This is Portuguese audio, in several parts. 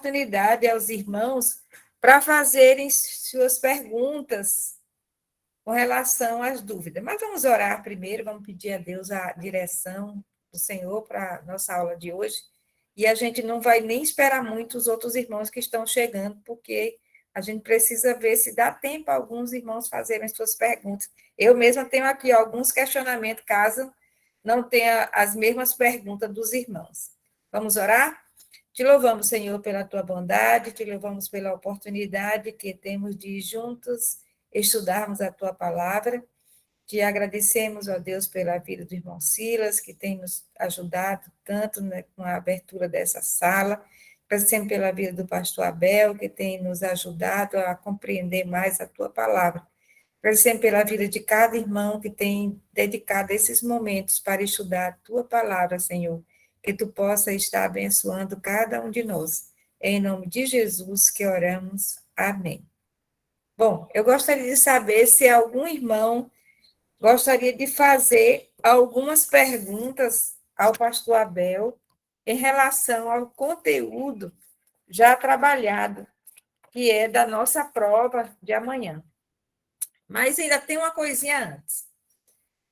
oportunidade aos irmãos para fazerem suas perguntas com relação às dúvidas. Mas vamos orar primeiro, vamos pedir a Deus a direção do Senhor para a nossa aula de hoje. E a gente não vai nem esperar muito os outros irmãos que estão chegando, porque a gente precisa ver se dá tempo a alguns irmãos fazerem suas perguntas. Eu mesma tenho aqui alguns questionamentos, caso não tenha as mesmas perguntas dos irmãos. Vamos orar? Te louvamos, Senhor, pela tua bondade, te louvamos pela oportunidade que temos de juntos estudarmos a tua palavra. Te agradecemos, ó Deus, pela vida do irmão Silas, que tem nos ajudado tanto, né, com a abertura dessa sala. Agradecemos pela vida do pastor Abel, que tem nos ajudado a compreender mais a tua palavra. Agradecemos pela vida de cada irmão que tem dedicado esses momentos para estudar a tua palavra, Senhor. Que tu possa estar abençoando cada um de nós. Em nome de Jesus que oramos. Amém. Bom, eu gostaria de saber se algum irmão gostaria de fazer algumas perguntas ao pastor Abel em relação ao conteúdo já trabalhado, que é da nossa prova de amanhã. Mas ainda tem uma coisinha antes.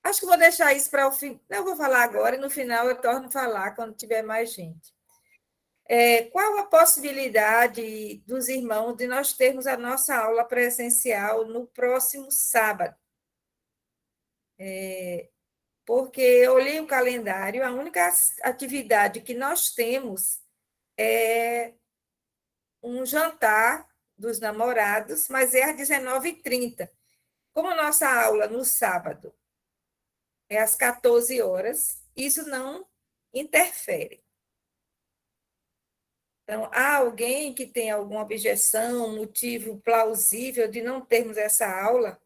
Acho que vou deixar isso para o fim. Não, eu vou falar agora e no final eu torno a falar quando tiver mais gente. Qual a possibilidade dos irmãos de nós termos a nossa aula presencial no próximo sábado? Porque eu olhei o calendário, a única atividade que nós temos é um jantar dos namorados, mas é às 19h30. Como a nossa aula no sábado é às 14 horas, isso não interfere. Então, há alguém que tem alguma objeção, motivo plausível de não termos essa aula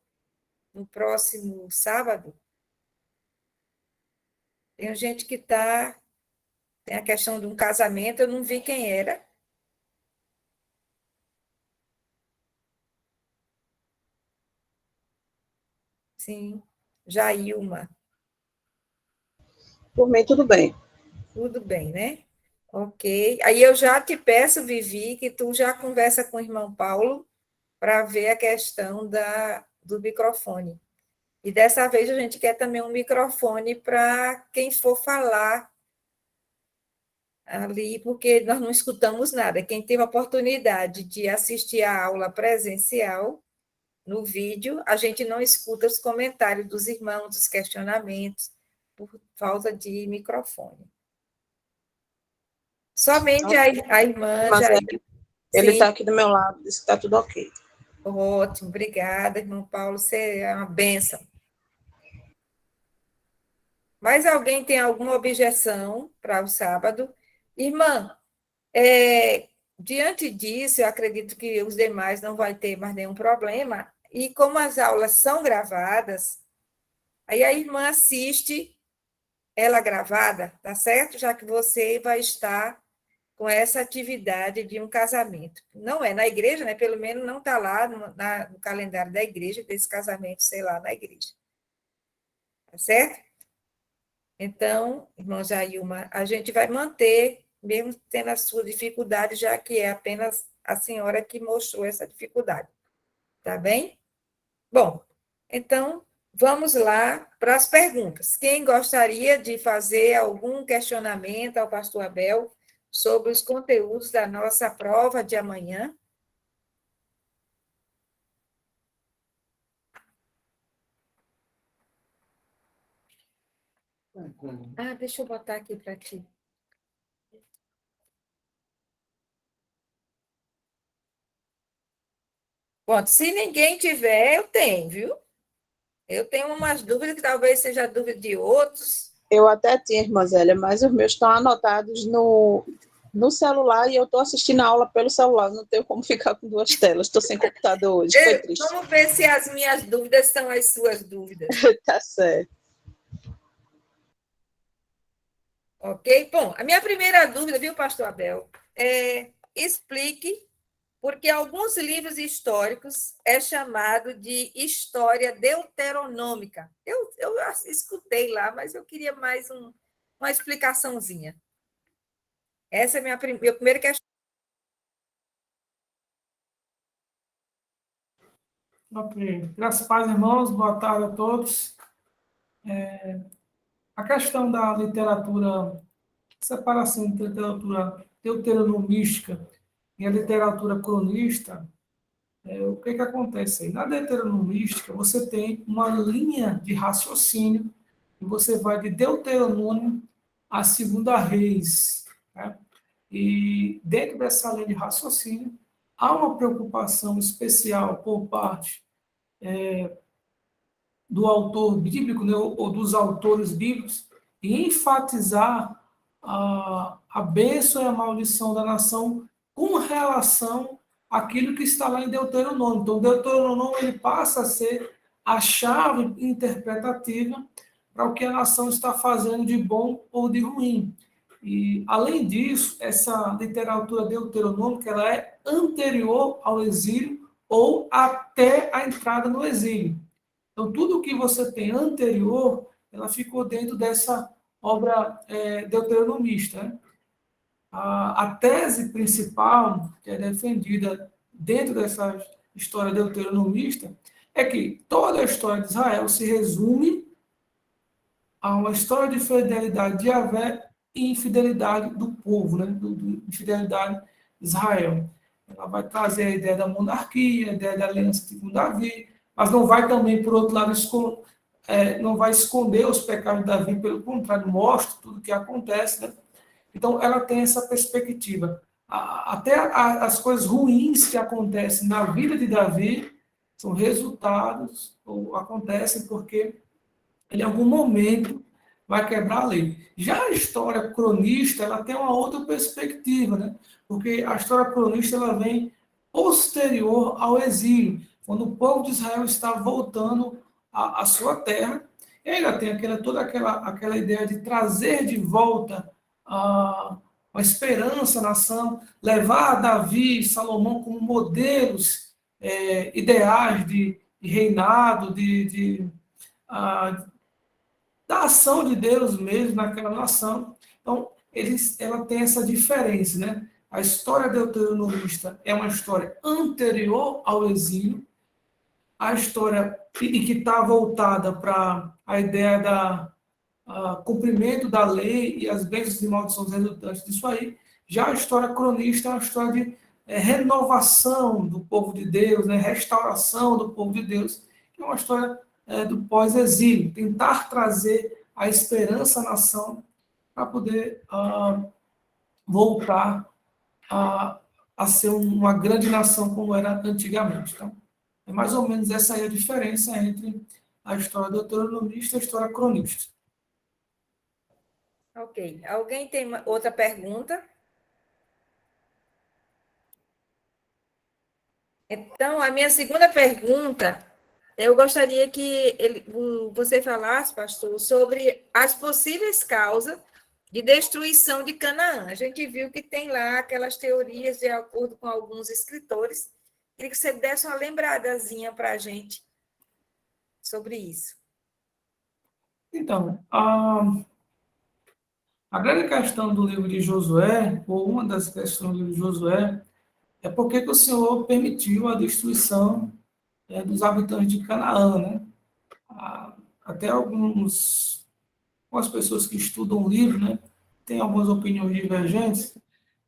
no próximo sábado? Tem gente que está... Tem a questão de um casamento, eu não vi quem era. Sim, Jailma. Por mim, tudo bem. Tudo bem, né? Ok. Aí eu já te peço, Vivi, que tu já conversa com o irmão Paulo para ver a questão do microfone. E dessa vez a gente quer também um microfone para quem for falar ali, porque nós não escutamos nada. Quem teve a oportunidade de assistir a aula presencial, no vídeo, a gente não escuta os comentários dos irmãos, os questionamentos, por falta de microfone. Somente a irmã Mas já... ele está Sim, aqui do meu lado, disse que está tudo ok. ótimo, obrigada, irmão Paulo, você é uma bênção. Mais alguém tem alguma objeção para o sábado? Irmã, diante disso, eu acredito que os demais não vão ter mais nenhum problema, e como as aulas são gravadas, aí a irmã assiste ela gravada, tá certo? Já que você vai estar com essa atividade de um casamento. Não é na igreja, né? Pelo menos não está lá no calendário da igreja, desse casamento, sei lá, na igreja. Tá certo? Então, irmã Jailma, a gente vai manter, mesmo tendo a sua dificuldade, já que é apenas a senhora que mostrou essa dificuldade. Tá bem? Bom, então, vamos lá para as perguntas. Quem gostaria de fazer algum questionamento ao pastor Abel sobre os conteúdos da nossa prova de amanhã? Deixa eu botar aqui para ti. Bom, se ninguém tiver, eu tenho, viu? Eu tenho umas dúvidas que talvez seja dúvida de outros. Eu até tinha, irmã Zélia, mas os meus estão anotados no celular e eu estou assistindo a aula pelo celular. Não tenho como ficar com duas telas. Estou sem computador hoje, foi triste. Vamos ver se as minhas dúvidas são as suas dúvidas. Tá certo. Ok? Bom, a minha primeira dúvida, viu, pastor Abel? Explique porque alguns livros históricos é chamado de história deuteronômica. Eu escutei lá, mas eu queria mais uma explicaçãozinha. Essa é meu primeiro questionamento. Ok. Graças a Deus, irmãos, boa tarde a todos. A questão da literatura, separação entre literatura deuteronomística e a literatura cronista, o que que acontece aí? Na deuteronomística, você tem uma linha de raciocínio e você vai de Deuteronômio a Segunda Reis, né? E dentro dessa linha de raciocínio, há uma preocupação especial por parte do autor bíblico, né, ou dos autores bíblicos, e enfatizar a bênção e a maldição da nação com relação àquilo que está lá em Deuteronômio. Então, Deuteronômio ele passa a ser a chave interpretativa para o que a nação está fazendo de bom ou de ruim. E, além disso, essa literatura deuteronômica ela é anterior ao exílio ou até a entrada no exílio. Então, tudo que você tem anterior, ela ficou dentro dessa obra deuteronomista. Né? A tese principal, que é defendida dentro dessa história deuteronomista, é que toda a história de Israel se resume a uma história de fidelidade de Yahvé e infidelidade do povo, né? Infidelidade de Israel. Ela vai trazer a ideia da monarquia, a ideia da aliança com Davi, mas não vai também, por outro lado, não vai esconder os pecados de Davi, pelo contrário, mostra tudo o que acontece. Né? Então, ela tem essa perspectiva. Até as coisas ruins que acontecem na vida de Davi são resultados, ou acontecem porque ele, em algum momento, vai quebrar a lei. Já a história cronista, ela tem uma outra perspectiva, né? Porque a história cronista, ela vem posterior ao exílio, quando o povo de Israel está voltando à sua terra, e ainda tem toda aquela ideia de trazer de volta a esperança à nação, levar Davi e Salomão como modelos ideais de reinado, da ação de Deus mesmo naquela nação. Então, ela tem essa diferença, né? A história deuteronomista é uma história anterior ao exílio, a história e que está voltada para a ideia da cumprimento da lei e as bênçãos e maldições resultantes disso aí. Já a história cronista é uma história de renovação do povo de Deus, né? Restauração do povo de Deus, que é uma história do pós-exílio, tentar trazer a esperança à nação para poder voltar a ser uma grande nação como era antigamente. Então, é mais ou menos essa aí a diferença entre a história deuteronomista e a história cronista. Ok. Alguém tem outra pergunta? Então, a minha segunda pergunta, eu gostaria que você falasse, pastor, sobre as possíveis causas de destruição de Canaã. A gente viu que tem lá aquelas teorias, de acordo com alguns escritores. Queria que você desse uma lembradazinha para a gente sobre isso. Então, a grande questão do livro de Josué, ou uma das questões do livro de Josué, é porque que o Senhor permitiu a destruição dos habitantes de Canaã, né? Até algumas pessoas que estudam o livro, né, têm algumas opiniões divergentes,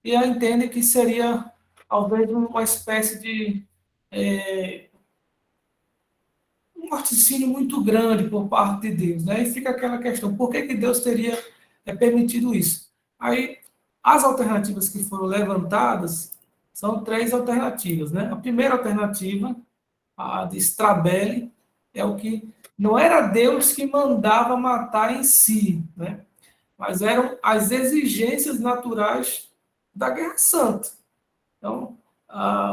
e entendem que seria, talvez, uma espécie de um laticínio muito grande por parte de Deus, né? E fica aquela questão, por que Deus teria permitido isso? Aí, as alternativas que foram levantadas são três alternativas, né? A primeira alternativa, a de Strabelli, é o que não era Deus que mandava matar em si, né? Mas eram as exigências naturais da Guerra Santa. Então,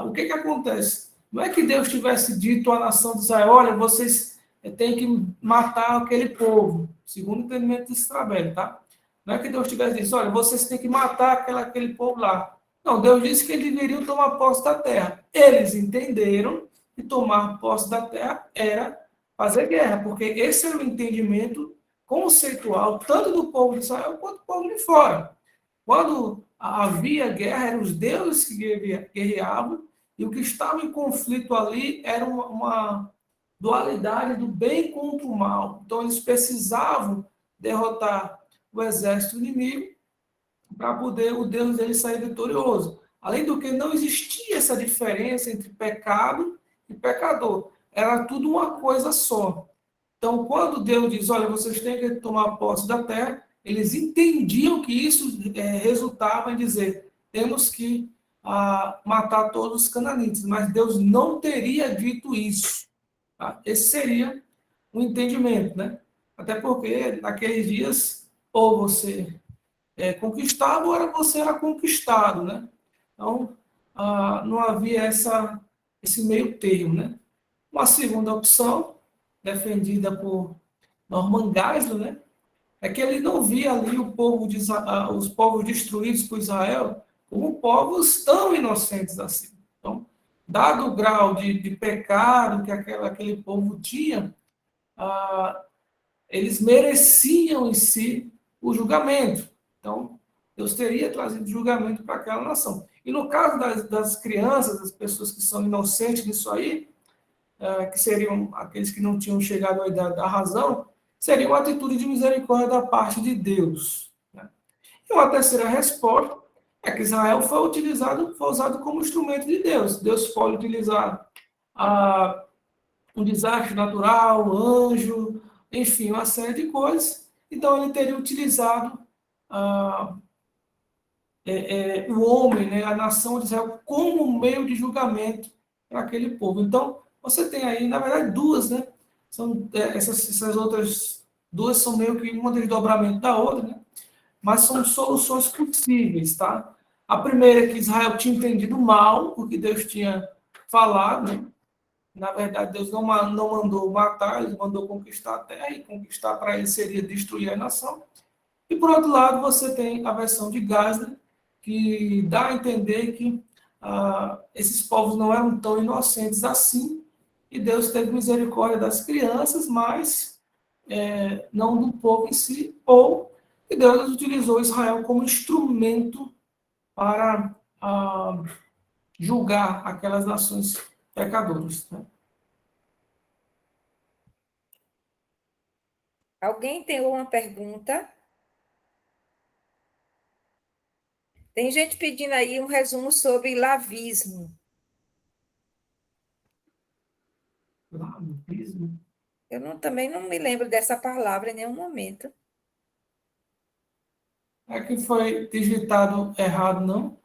o que acontece? Não é que Deus tivesse dito à nação de Israel, olha, vocês têm que matar aquele povo, segundo o entendimento de Israel, tá? Não é que Deus tivesse dito, olha, vocês têm que matar aquele povo lá. Não, Deus disse que eles deveriam tomar posse da terra. Eles entenderam que tomar posse da terra era fazer guerra, porque esse era o entendimento conceitual, tanto do povo de Israel quanto do povo de fora. Quando havia guerra, eram os deuses que guerreavam E o que estava em conflito ali era uma dualidade do bem contra o mal. Então, eles precisavam derrotar o exército inimigo para poder o Deus deles sair vitorioso. Além do que, não existia essa diferença entre pecado e pecador. Era tudo uma coisa só. Então, quando Deus diz, olha, vocês têm que tomar posse da terra, eles entendiam que isso resultava em dizer, temos que matar todos os cananitas, mas Deus não teria dito isso. Tá? Esse seria o entendimento, né? Até porque, naqueles dias, ou você conquistado, ou você era conquistado, né? Então, não havia esse meio termo, né? Uma segunda opção, defendida por Norman Geisler, né? É que ele não via ali os povos destruídos por Israel como povos tão inocentes assim. Então, dado o grau de pecado que aquele povo tinha, eles mereciam em si o julgamento. Então, Deus teria trazido julgamento para aquela nação. E no caso das crianças, das pessoas que são inocentes nisso aí, que seriam aqueles que não tinham chegado à idade da razão, seria uma atitude de misericórdia da parte de Deus. Né? E uma terceira resposta é que Israel foi usado como instrumento de Deus. Deus pode utilizar um desastre natural, um anjo, enfim, uma série de coisas. Então, ele teria utilizado o homem, né, a nação de Israel, como meio de julgamento para aquele povo. Então, você tem aí, na verdade, duas, né? Essas outras duas são meio que uma desdobramento da outra, né? Mas são soluções possíveis, tá? A primeira é que Israel tinha entendido mal o que Deus tinha falado, né? Na verdade, Deus não mandou matar, ele mandou conquistar a terra, e conquistar para ele seria destruir a nação. E, por outro lado, você tem a versão de Geisler, que dá a entender que esses povos não eram tão inocentes assim, e Deus teve misericórdia das crianças, mas não do povo em si, ou que Deus utilizou Israel como instrumento para julgar aquelas nações pecadoras. Né? Alguém tem uma pergunta? Tem gente pedindo aí um resumo sobre lavismo. Lavismo? Também não me lembro dessa palavra em nenhum momento. É que foi digitado errado, não?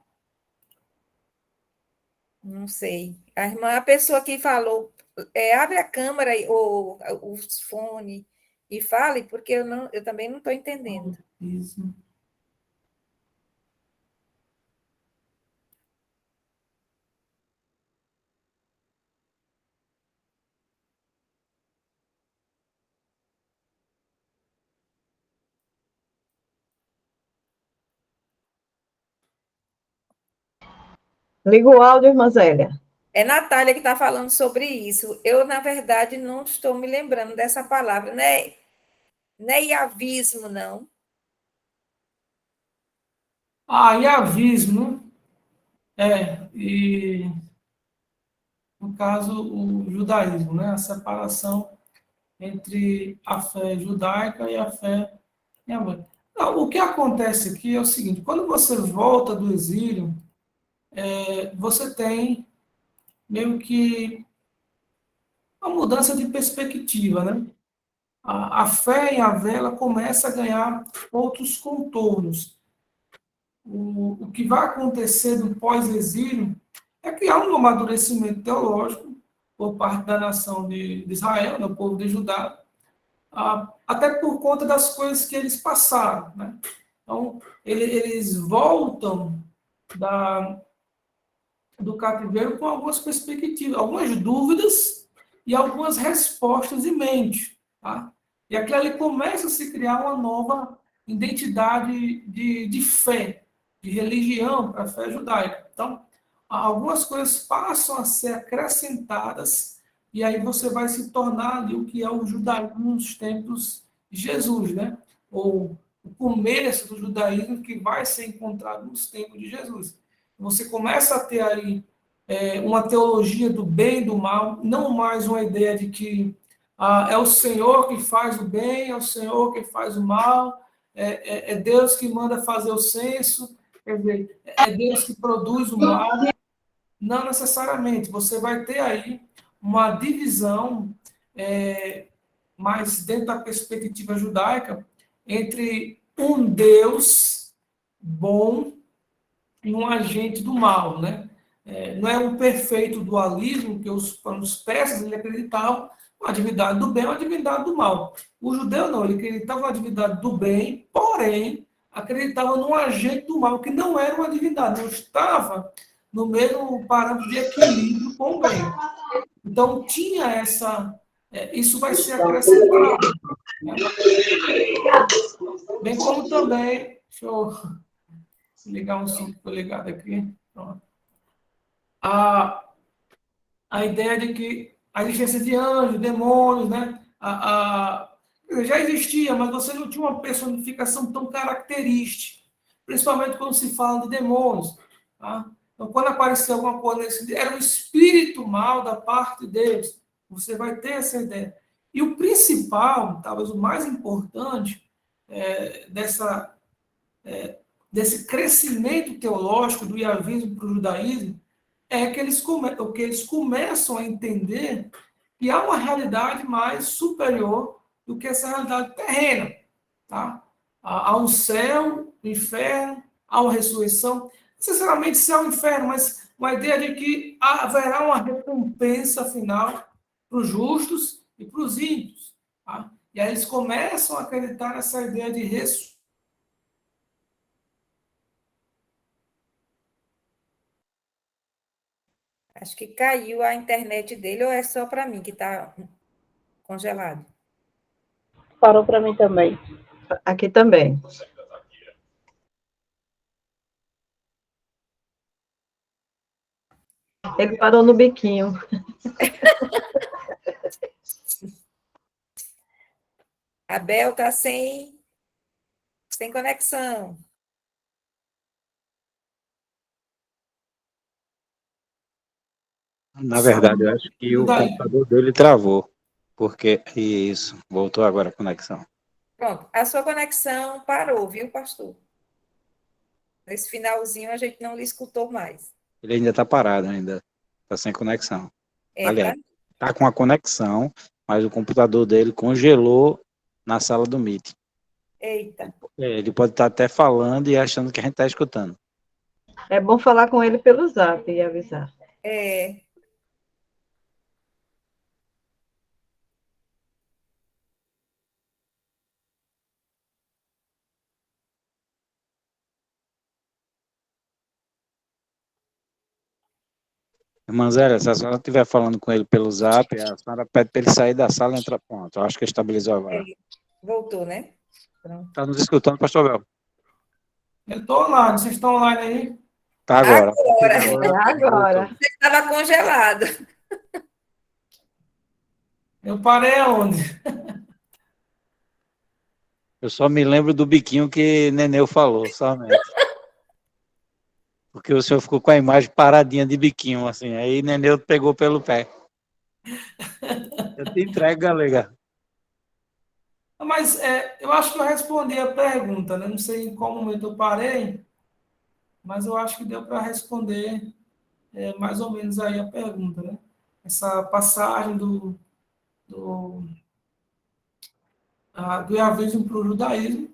Não sei. A pessoa que falou, abre a câmera ou o fone e fale, porque eu também não estou entendendo. Lavismo. Liga o áudio, irmã Zélia. É Natália que está falando sobre isso. Eu, na verdade, não estou me lembrando dessa palavra. Não é iavismo, não. Iavismo, e no caso o judaísmo, né? A separação entre a fé judaica e a fé em Abraão. Não, o que acontece aqui é o seguinte: quando você volta do exílio, você tem meio que uma mudança de perspectiva, né? A fé em Yahvé, ela começa a ganhar outros contornos. O que vai acontecer no pós-exílio é que há um amadurecimento teológico por parte da nação de Israel, do povo de Judá, até por conta das coisas que eles passaram. Né? Então, eles voltam do cativeiro com algumas perspectivas, algumas dúvidas e algumas respostas em mente. Tá? E aqui ali começa a se criar uma nova identidade de fé, de religião para a fé judaica. Então, algumas coisas passam a ser acrescentadas e aí você vai se tornar ali o que é o judaísmo nos tempos de Jesus, né? Ou o começo do judaísmo que vai ser encontrado nos tempos de Jesus. Você começa a ter aí uma teologia do bem e do mal, não mais uma ideia de que é o Senhor que faz o bem, é o Senhor que faz o mal, é Deus que manda fazer o censo, quer dizer, é Deus que produz o mal. Não necessariamente. Você vai ter aí uma divisão, mais dentro da perspectiva judaica, entre um Deus bom e um agente do mal, né? Não é um perfeito dualismo que os persas ele acreditavam uma divindade do bem e uma divindade do mal. O judeu não, ele acreditava na divindade do bem, porém acreditava num agente do mal que não era uma divindade, não estava no mesmo parâmetro de equilíbrio com o bem. Então tinha isso vai ser acrescentado, né? Bem como também, deixa eu ligar um som que foi ligado aqui. Pronto. A ideia de que a existência de anjos, demônios, né? Já existia, mas você não tinha uma personificação tão característica, principalmente quando se fala de demônios. Tá? Então, quando apareceu alguma coisa nesse, era um espírito mal da parte deles. Você vai ter essa ideia. E o principal, talvez o mais importante, desse crescimento teológico do iavismo para o judaísmo, que eles começam a entender que há uma realidade mais superior do que essa realidade terrena. Tá? Há um céu, um inferno, há uma ressurreição. Não necessariamente céu e inferno, mas uma ideia de que haverá uma recompensa final para os justos e para os ímpios. Tá? E aí eles começam a acreditar nessa ideia de ressurreição. Acho que caiu a internet dele, ou é só para mim que está congelado? Parou para mim também. Aqui também. Ele parou no biquinho. Abel está sem conexão. Na verdade, eu acho que o computador dele travou, porque isso, voltou agora a conexão. Pronto, a sua conexão parou, viu, pastor? Nesse finalzinho a gente não lhe escutou mais. Ele ainda está parado, ainda está sem conexão. Aliás, Tá? está com a conexão, mas o computador dele congelou na sala do Meet. Eita. Ele pode estar até falando e achando que a gente está escutando. É bom falar com ele pelo Zap e avisar. Irmã Zélia, se a senhora estiver falando com ele pelo Zap, a senhora pede para ele sair da sala e entrar. Pronto, eu acho que estabilizou agora. Voltou, né? Está nos escutando, pastor Bel? Eu estou online, vocês estão online aí? Tá agora. Agora. Você estava congelado. Eu parei aonde? Eu só me lembro do biquinho que Neneu falou, somente. Porque o senhor ficou com a imagem paradinha de biquinho, assim. Aí Neneu pegou pelo pé. Eu te entrego, galega. Mas eu acho que eu respondi a pergunta, né? Não sei em qual momento eu parei, mas eu acho que deu para responder mais ou menos aí a pergunta, né? Essa passagem do iavismo para o judaísmo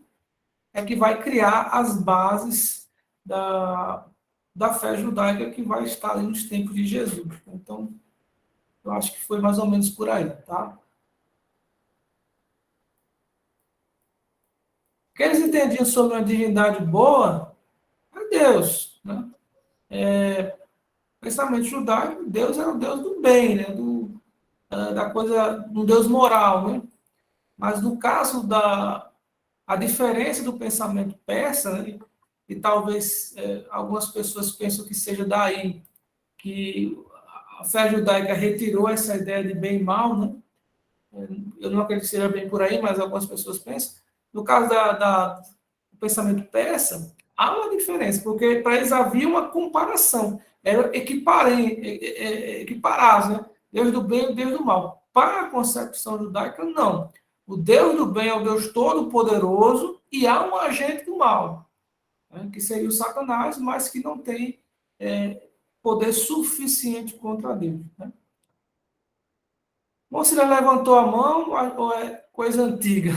é que vai criar as bases da fé judaica que vai estar ali nos tempos de Jesus. Então, eu acho que foi mais ou menos por aí, tá? O que eles entendiam sobre uma divindade boa é Deus, né? Pensamento judaico, Deus era o Deus do bem, né? Da coisa, um Deus moral, né? Mas no caso a diferença do pensamento persa, né? E talvez algumas pessoas pensam que seja daí que a fé judaica retirou essa ideia de bem e mal, né? Eu não acredito que seja bem por aí, mas algumas pessoas pensam. No caso do pensamento persa, há uma diferença, porque para eles havia uma comparação, era equiparar, né? Deus do bem e o Deus do mal. Para a concepção judaica, não. O Deus do bem é o Deus todo-poderoso e há um agente do mal, né? Que seria o Satanás, mas que não tem poder suficiente contra Deus, né? Ou se ele levantou a mão, ou é coisa antiga,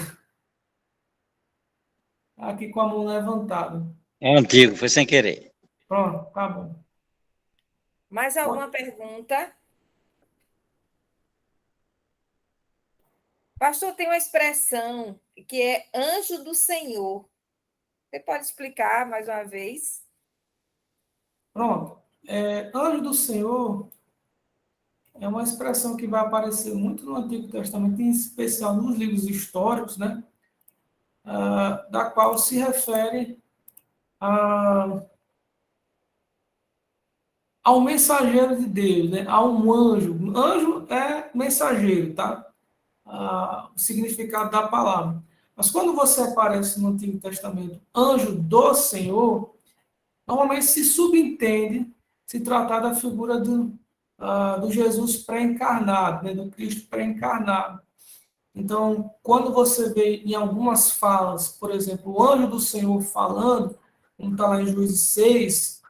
aqui com a mão levantada. É antigo, foi sem querer. Pronto, tá bom. Mais alguma pergunta? Pastor, tem uma expressão que é anjo do Senhor. Você pode explicar mais uma vez? Pronto. Anjo do Senhor é uma expressão que vai aparecer muito no Antigo Testamento, em especial nos livros históricos, né? Da qual se refere ao mensageiro de Deus, né? A um anjo. Anjo é mensageiro, tá? O significado da palavra. Mas quando você aparece no Antigo Testamento, anjo do Senhor, normalmente se subentende se tratar da figura do Jesus pré-encarnado, né? Do Cristo pré-encarnado. Então, quando você vê em algumas falas, por exemplo, o anjo do Senhor falando, como está lá em Juízes 6,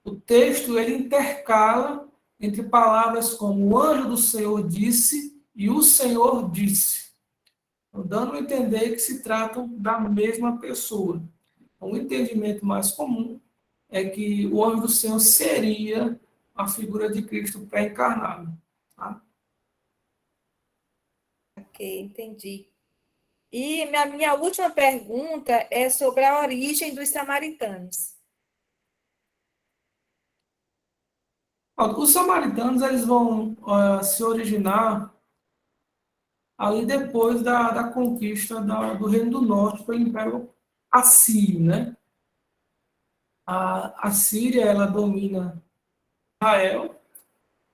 o texto ele intercala entre palavras como o anjo do Senhor disse e o Senhor disse, dando a entender que se tratam da mesma pessoa. Então, o entendimento mais comum é que o anjo do Senhor seria a figura de Cristo pré-encarnado. Tá? Ok, entendi. E a minha última pergunta é sobre a origem dos samaritanos. Os samaritanos eles vão se originar ali depois da conquista do Reino do Norte pelo Império Assírio, né? A Síria, ela domina Israel,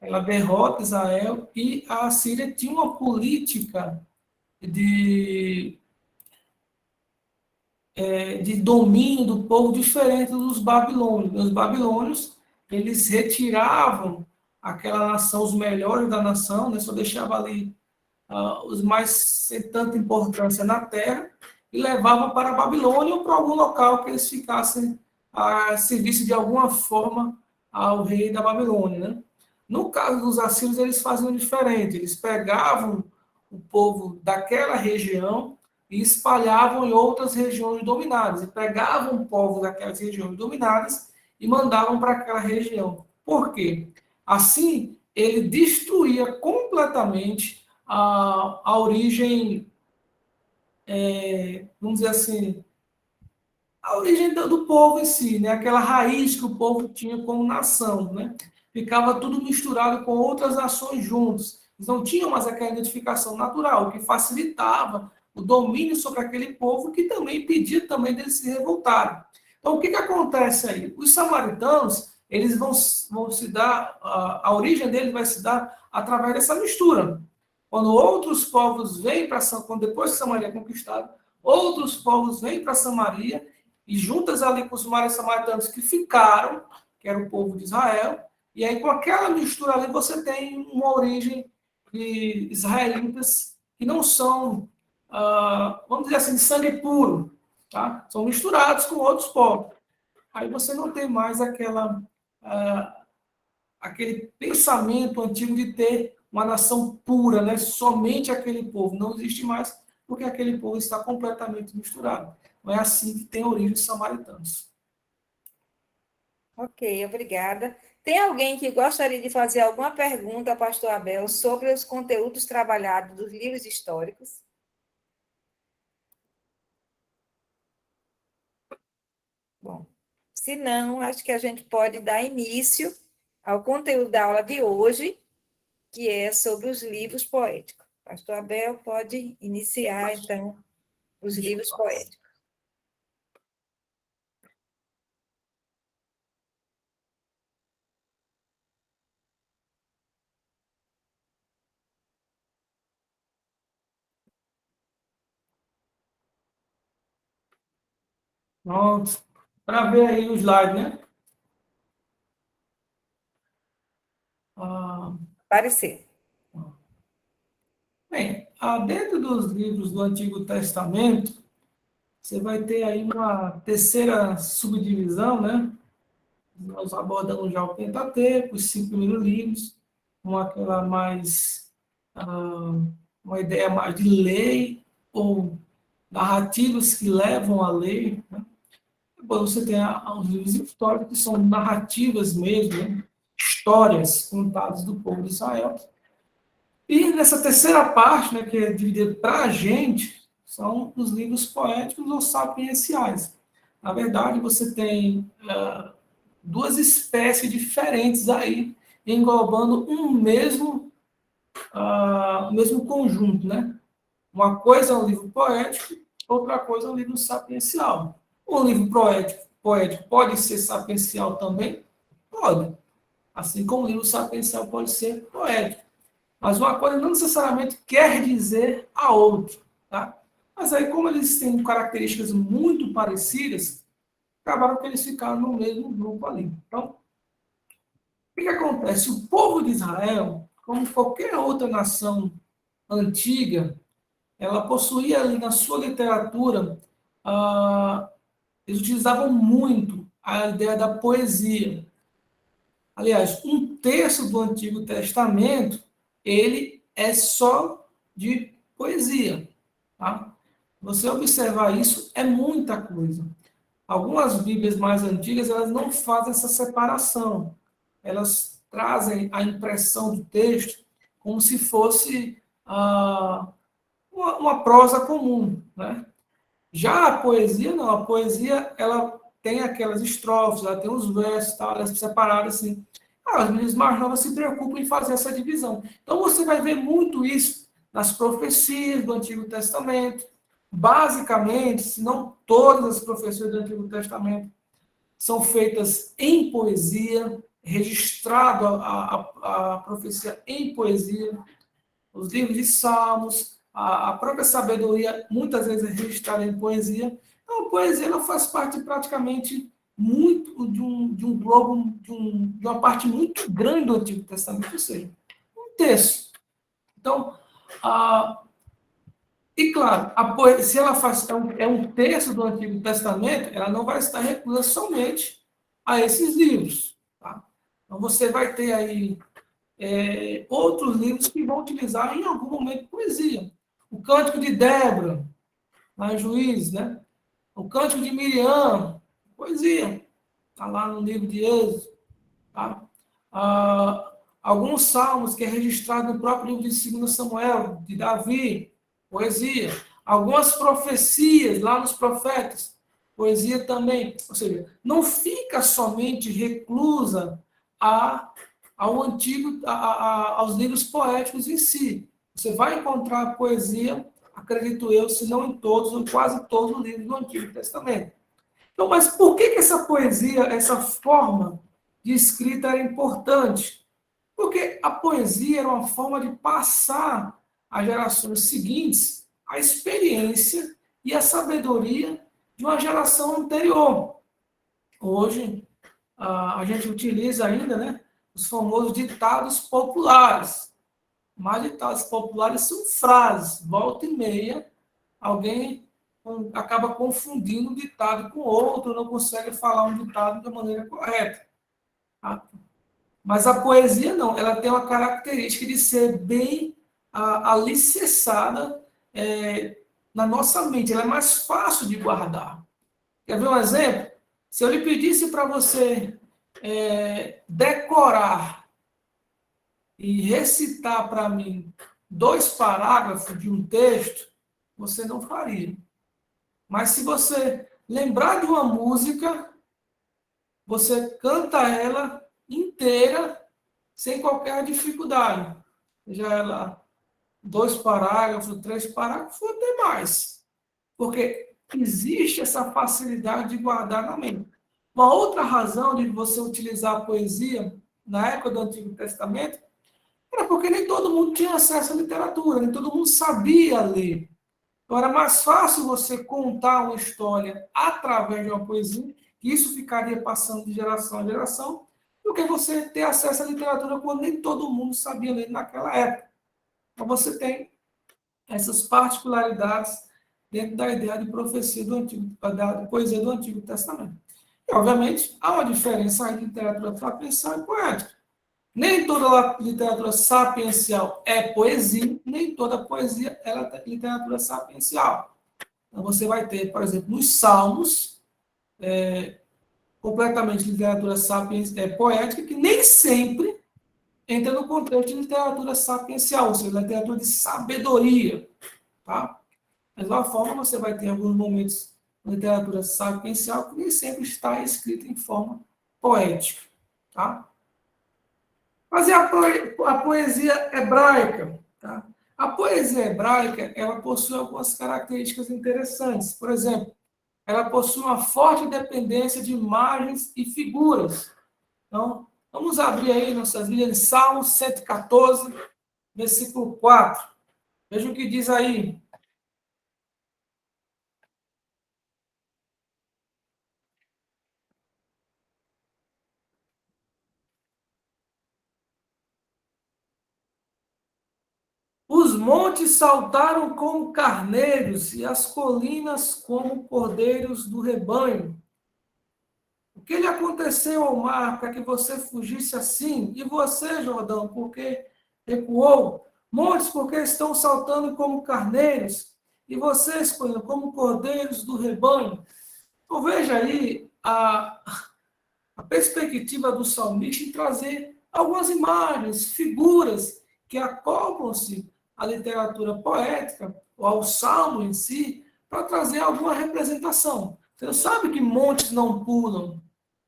ela derrota Israel, e a Síria tinha uma política de, de domínio do povo diferente dos babilônios. Os babilônios, eles retiravam aquela nação, os melhores da nação, né? Só deixava ali os mais sem tanta importância na terra, e levavam para a Babilônia ou para algum local que eles ficassem a serviço de alguma forma ao rei da Babilônia. Né? No caso dos assírios, eles faziam diferente, eles pegavam o povo daquela região e espalhavam em outras regiões dominadas, e pegavam o povo daquelas regiões dominadas e mandavam para aquela região. Por quê? Assim, ele destruía completamente a origem, vamos dizer assim, a origem do povo em si, né? Aquela raiz que o povo tinha como nação, né? Ficava tudo misturado com outras nações juntos. Eles não tinham mais aquela identificação natural, o que facilitava o domínio sobre aquele povo, que também pedia também deles se revoltarem. Então, o que acontece aí? Os samaritanos, eles vão se dar, a origem deles vai se dar através dessa mistura. Quando outros povos vêm para quando depois que Samaria é conquistada, outros povos vêm para Samaria e juntas ali com os samaritanos que ficaram, que era o povo de Israel, e aí com aquela mistura ali você tem uma origem de israelitas que não são, vamos dizer assim, de sangue puro, tá? São misturados com outros povos. Aí você não tem mais aquele pensamento antigo de ter uma nação pura, né? Somente aquele povo. Não existe mais, porque aquele povo está completamente misturado. Não é assim que tem origem os samaritanos. Ok, obrigada. Tem alguém que gostaria de fazer alguma pergunta ao pastor Abel sobre os conteúdos trabalhados dos livros históricos? Bom, se não, acho que a gente pode dar início ao conteúdo da aula de hoje, que é sobre os livros poéticos. Pastor Abel pode iniciar, então, os livros poéticos. Pronto. Para ver aí o slide, né? Ah, Parecer. bem, dentro dos livros do Antigo Testamento, você vai ter aí uma terceira subdivisão, né? Nós abordamos já o Pentateuco, os 5 primeiros livros, com aquela mais, uma ideia mais de lei, ou narrativas que levam à lei, né? Depois você tem os livros históricos, que são narrativas mesmo, né? Histórias contadas do povo de Israel. E nessa terceira parte, né, que é dividida para a gente, são os livros poéticos ou sapienciais. Na verdade, você tem duas espécies diferentes aí, englobando um mesmo conjunto, né? Uma coisa é um livro poético, outra coisa é um livro sapiencial. Um livro poético pode ser sapiencial também? Pode. Assim como um livro sapiencial pode ser poético. Mas uma coisa não necessariamente quer dizer a outra, tá? Mas aí, como eles têm características muito parecidas, acabaram que eles ficaram no mesmo grupo ali. Então, o que acontece? O povo de Israel, como qualquer outra nação antiga, ela possuía ali na sua literatura, eles utilizavam muito a ideia da poesia. Aliás, um terço do Antigo Testamento, ele é só de poesia. Tá? Você observar isso é muita coisa. Algumas Bíblias mais antigas, elas não fazem essa separação. Elas trazem a impressão do texto como se fosse uma prosa comum, né? Já a poesia, não. A poesia, ela tem aquelas estrofes, ela tem os versos, tá? Elas separadas assim. As meninas mais novas se preocupam em fazer essa divisão. Então, você vai ver muito isso nas profecias do Antigo Testamento. Basicamente, se não todas as profecias do Antigo Testamento são feitas em poesia, registrado a profecia em poesia, os livros de Salmos, a própria sabedoria, muitas vezes é registrada em poesia. Então, a poesia ela faz parte praticamente muito de um globo, de uma parte muito grande do Antigo Testamento, ou seja, um terço. Então, e claro, a poesia, se ela é um terço do Antigo Testamento, ela não vai estar reclusa somente a esses livros. Tá? Então, você vai ter aí outros livros que vão utilizar em algum momento poesia. O Cântico de Débora, lá em Juízes, né? O Cântico de Miriam, poesia, está lá no livro de Êxodo. Tá? Alguns salmos que é registrado no próprio livro de 2 Samuel, de Davi, poesia. Algumas profecias lá nos profetas, poesia também. Ou seja, não fica somente reclusa aos livros poéticos em si. Você vai encontrar poesia, acredito eu, se não em todos, ou quase todos os livros do Antigo Testamento. Então, mas por que essa poesia, essa forma de escrita era importante? Porque a poesia era uma forma de passar às gerações seguintes a experiência e a sabedoria de uma geração anterior. Hoje, a gente utiliza ainda, né, os famosos ditados populares. Mas ditados populares são frases. Volta e meia, alguém acaba confundindo um ditado com outro, não consegue falar um ditado da maneira correta. Tá? Mas a poesia não, ela tem uma característica de ser bem alicerçada na nossa mente, ela é mais fácil de guardar. Quer ver um exemplo? Se eu lhe pedisse para você decorar e recitar para mim 2 parágrafos de um texto, você não faria. Mas se você lembrar de uma música, você canta ela inteira sem qualquer dificuldade. Seja ela 2 parágrafos, 3 parágrafos, ou até mais. Porque existe essa facilidade de guardar na mente. Uma outra razão de você utilizar a poesia na época do Antigo Testamento era porque nem todo mundo tinha acesso à literatura, nem todo mundo sabia ler. Então, era mais fácil você contar uma história através de uma poesia, que isso ficaria passando de geração em geração, do que você ter acesso à literatura quando nem todo mundo sabia ler naquela época. Então, você tem essas particularidades dentro da ideia de profecia do Antigo, da poesia do Antigo Testamento. E, obviamente, há uma diferença entre literatura sapiencial e poética. Nem toda literatura sapiencial é poesia, nem toda poesia é literatura sapiencial. Então, você vai ter, por exemplo, nos Salmos, completamente literatura poética, que nem sempre entra no contexto de literatura sapiencial, ou seja, literatura de sabedoria. Tá? Da mesma forma, você vai ter alguns momentos de literatura sapiencial que nem sempre está escrita em forma poética. Tá? Mas e a poesia hebraica? Tá? A poesia hebraica, ela possui algumas características interessantes. Por exemplo, ela possui uma forte dependência de imagens e figuras. Então, vamos abrir aí nossas Bíblias, Salmo 114, versículo 4. Veja o que diz aí. Os montes saltaram como carneiros e as colinas como cordeiros do rebanho. O que lhe aconteceu ao mar para que você fugisse assim? E você, Jordão, por que recuou? Montes, porque estão saltando como carneiros? E vocês, como cordeiros do rebanho? Então, veja aí a perspectiva do salmista em trazer algumas imagens, figuras que acoplam-se à literatura poética, ou ao salmo em si, para trazer alguma representação. Você sabe que montes não pulam,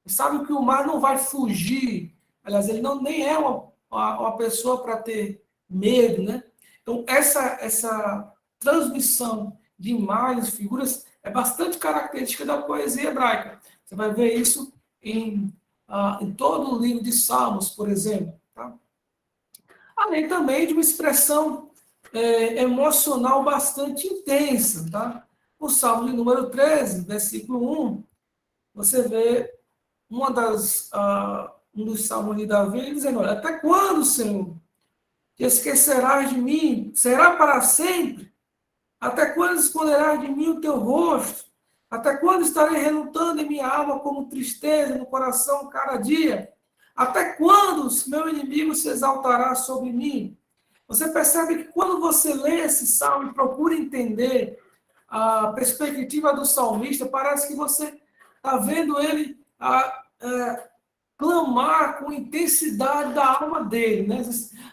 você sabe que o mar não vai fugir, aliás, ele não, nem é uma pessoa para ter medo, né? Então, essa transmissão de imagens, figuras, é bastante característica da poesia hebraica. Você vai ver isso em todo o livro de Salmos, por exemplo. Tá? Além também de uma expressão emocional bastante intensa. Tá? O Salmo de número 13, versículo 1, você vê um dos salmos de Davi dizendo: olha, até quando, Senhor, te esquecerás de mim? Será para sempre? Até quando esconderás de mim o teu rosto? Até quando estarei relutando em minha alma como tristeza no coração cada dia? Até quando o meu inimigo se exaltará sobre mim? Você percebe que quando você lê esse salmo e procura entender a perspectiva do salmista, parece que você está vendo ele clamar com intensidade da alma dele. Né?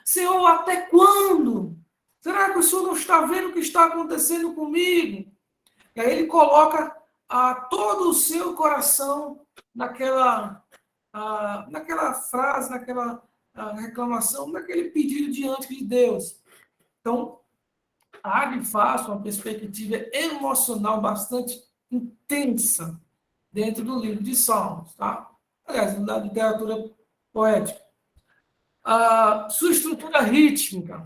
Senhor, até quando? Será que o Senhor não está vendo o que está acontecendo comigo? E aí ele coloca todo o seu coração naquela frase, naquela reclamação, naquele pedido diante de Deus. Então, há de fato uma perspectiva emocional bastante intensa dentro do livro de Salmos, tá? Aliás, da literatura poética. A sua estrutura rítmica,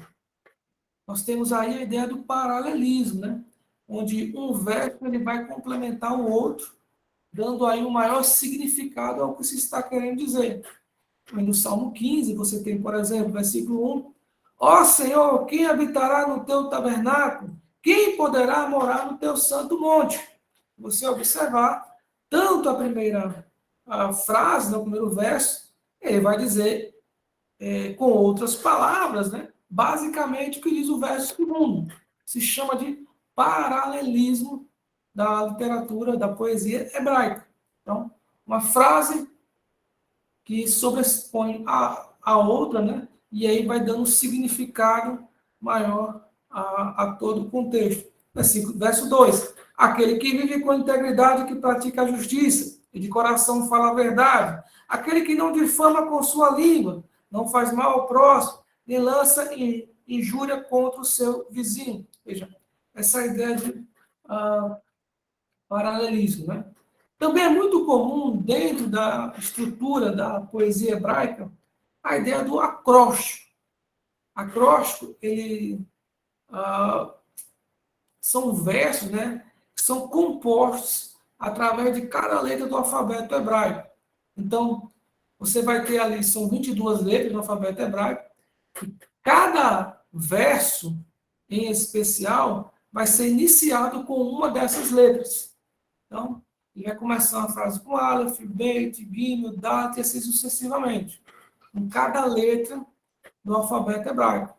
nós temos aí a ideia do paralelismo, né? Onde um verso ele vai complementar o outro, dando aí um maior significado ao que se está querendo dizer. No Salmo 15, você tem, por exemplo, versículo 1, ó Senhor, quem habitará no teu tabernáculo? Quem poderá morar no teu santo monte? Você observar, tanto a primeira frase, no primeiro verso, ele vai dizer, com outras palavras, né? Basicamente o que diz o verso segundo. Se chama de paralelismo da literatura, da poesia hebraica. Então, uma frase que sobrepõe a outra, né? E aí vai dando um significado maior a todo o contexto. Verso 2. Aquele que vive com integridade, que pratica a justiça, e de coração fala a verdade. Aquele que não difama com sua língua, não faz mal ao próximo, nem lança injúria contra o seu vizinho. Veja, essa ideia de paralelismo, né? Também é muito comum, dentro da estrutura da poesia hebraica, a ideia do acróstico. Acróstico, ele são versos, né, que são compostos através de cada letra do alfabeto hebraico. Então, você vai ter ali, são 22 letras do alfabeto hebraico, e cada verso, em especial, vai ser iniciado com uma dessas letras. Então, ele vai começar uma frase com Aleph, Beit, Gimel, Dat, e assim sucessivamente, com cada letra do alfabeto hebraico.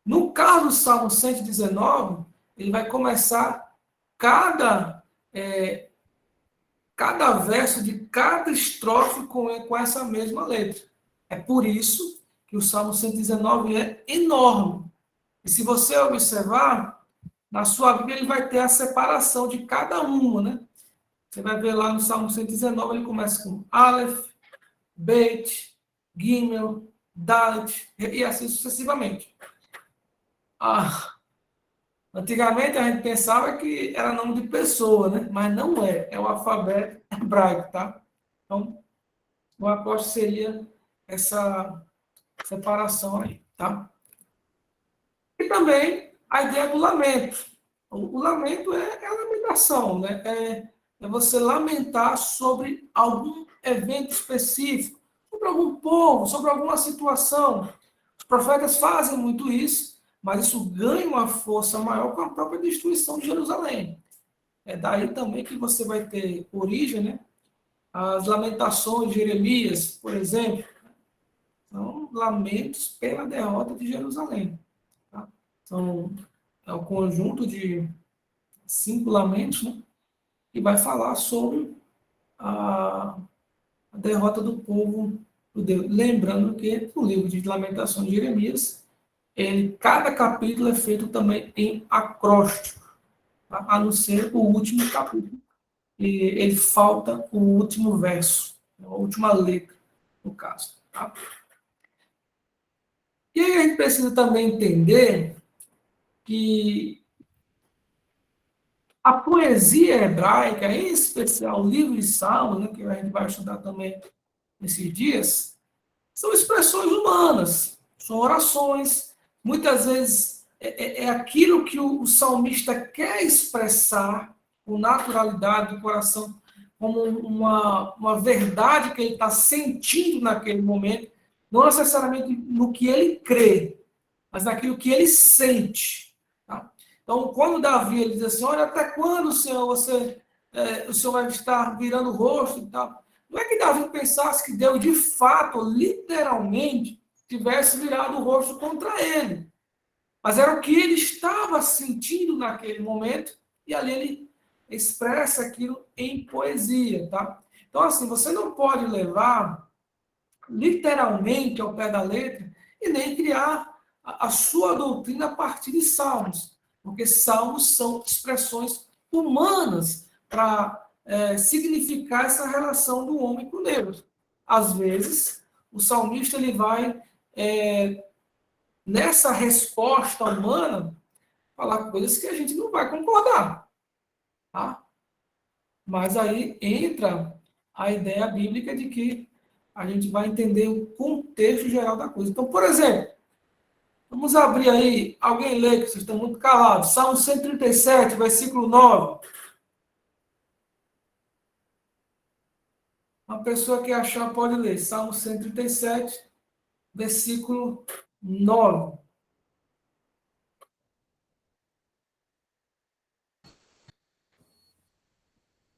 No caso do Salmo 119, ele vai começar cada verso de cada estrofe com essa mesma letra. É por isso que o Salmo 119 é enorme. E se você observar, na sua Bíblia ele vai ter a separação de cada uma, né? Você vai ver lá no Salmo 119, ele começa com Aleph, Beit, Gimel, Dalet, e assim sucessivamente. Antigamente a gente pensava que era nome de pessoa, né? Mas não é, é o alfabeto hebraico, tá? Então, o apóstolo seria essa separação aí, tá? E também a ideia do lamento. O lamento é a lamentação, né? É você lamentar sobre algum evento específico, sobre algum povo, sobre alguma situação. Os profetas fazem muito isso, mas isso ganha uma força maior com a própria destruição de Jerusalém. É daí também que você vai ter origem, né? As lamentações de Jeremias, por exemplo, são lamentos pela derrota de Jerusalém. Tá? É um conjunto de 5 lamentos, né? E vai falar sobre a derrota do povo judeu. Lembrando que no livro de Lamentações de Jeremias, cada capítulo é feito também em acróstico, tá? A não ser o último capítulo. E ele falta o último verso, a última letra, no caso. Tá? E aí a gente precisa também entender que a poesia hebraica, em especial o livro de Salmos, né, que a gente vai estudar também nesses dias, são expressões humanas, são orações. Muitas vezes é aquilo que o salmista quer expressar com naturalidade do coração, como uma verdade que ele está sentindo naquele momento, não necessariamente no que ele crê, mas naquilo que ele sente. Tá? Então, quando Davi ele diz assim, olha, até quando, Senhor, o Senhor vai estar virando o rosto e tal? Não é que Davi pensasse que Deus, de fato, literalmente, tivesse virado o rosto contra ele. Mas era o que ele estava sentindo naquele momento, e ali ele expressa aquilo em poesia. Tá? Então, assim, você não pode levar literalmente ao pé da letra e nem criar a sua doutrina a partir de salmos, porque salmos são expressões humanas para significar essa relação do homem com Deus. Às vezes, o salmista ele vai, nessa resposta humana, falar coisas que a gente não vai concordar. Tá? Mas aí entra a ideia bíblica de que a gente vai entender o contexto geral da coisa. Então, por exemplo, vamos abrir aí, alguém lê, que vocês estão muito calados, Salmo 137, versículo 9. Uma pessoa que achar pode ler, Salmo 137, versículo 9.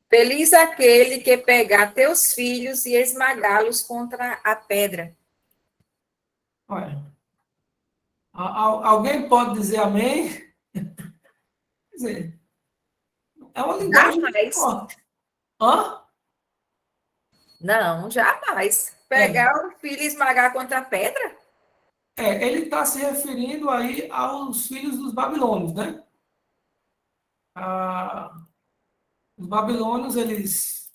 Feliz aquele que pegar teus filhos e esmagá-los contra a pedra. Olha, alguém pode dizer amém? Quer dizer, é uma linguagem Jamais. forte. Hã? Não, jamais. Pegar o filho e esmagar contra a pedra? Ele está se referindo aí aos filhos dos babilônios, né? Os babilônios, eles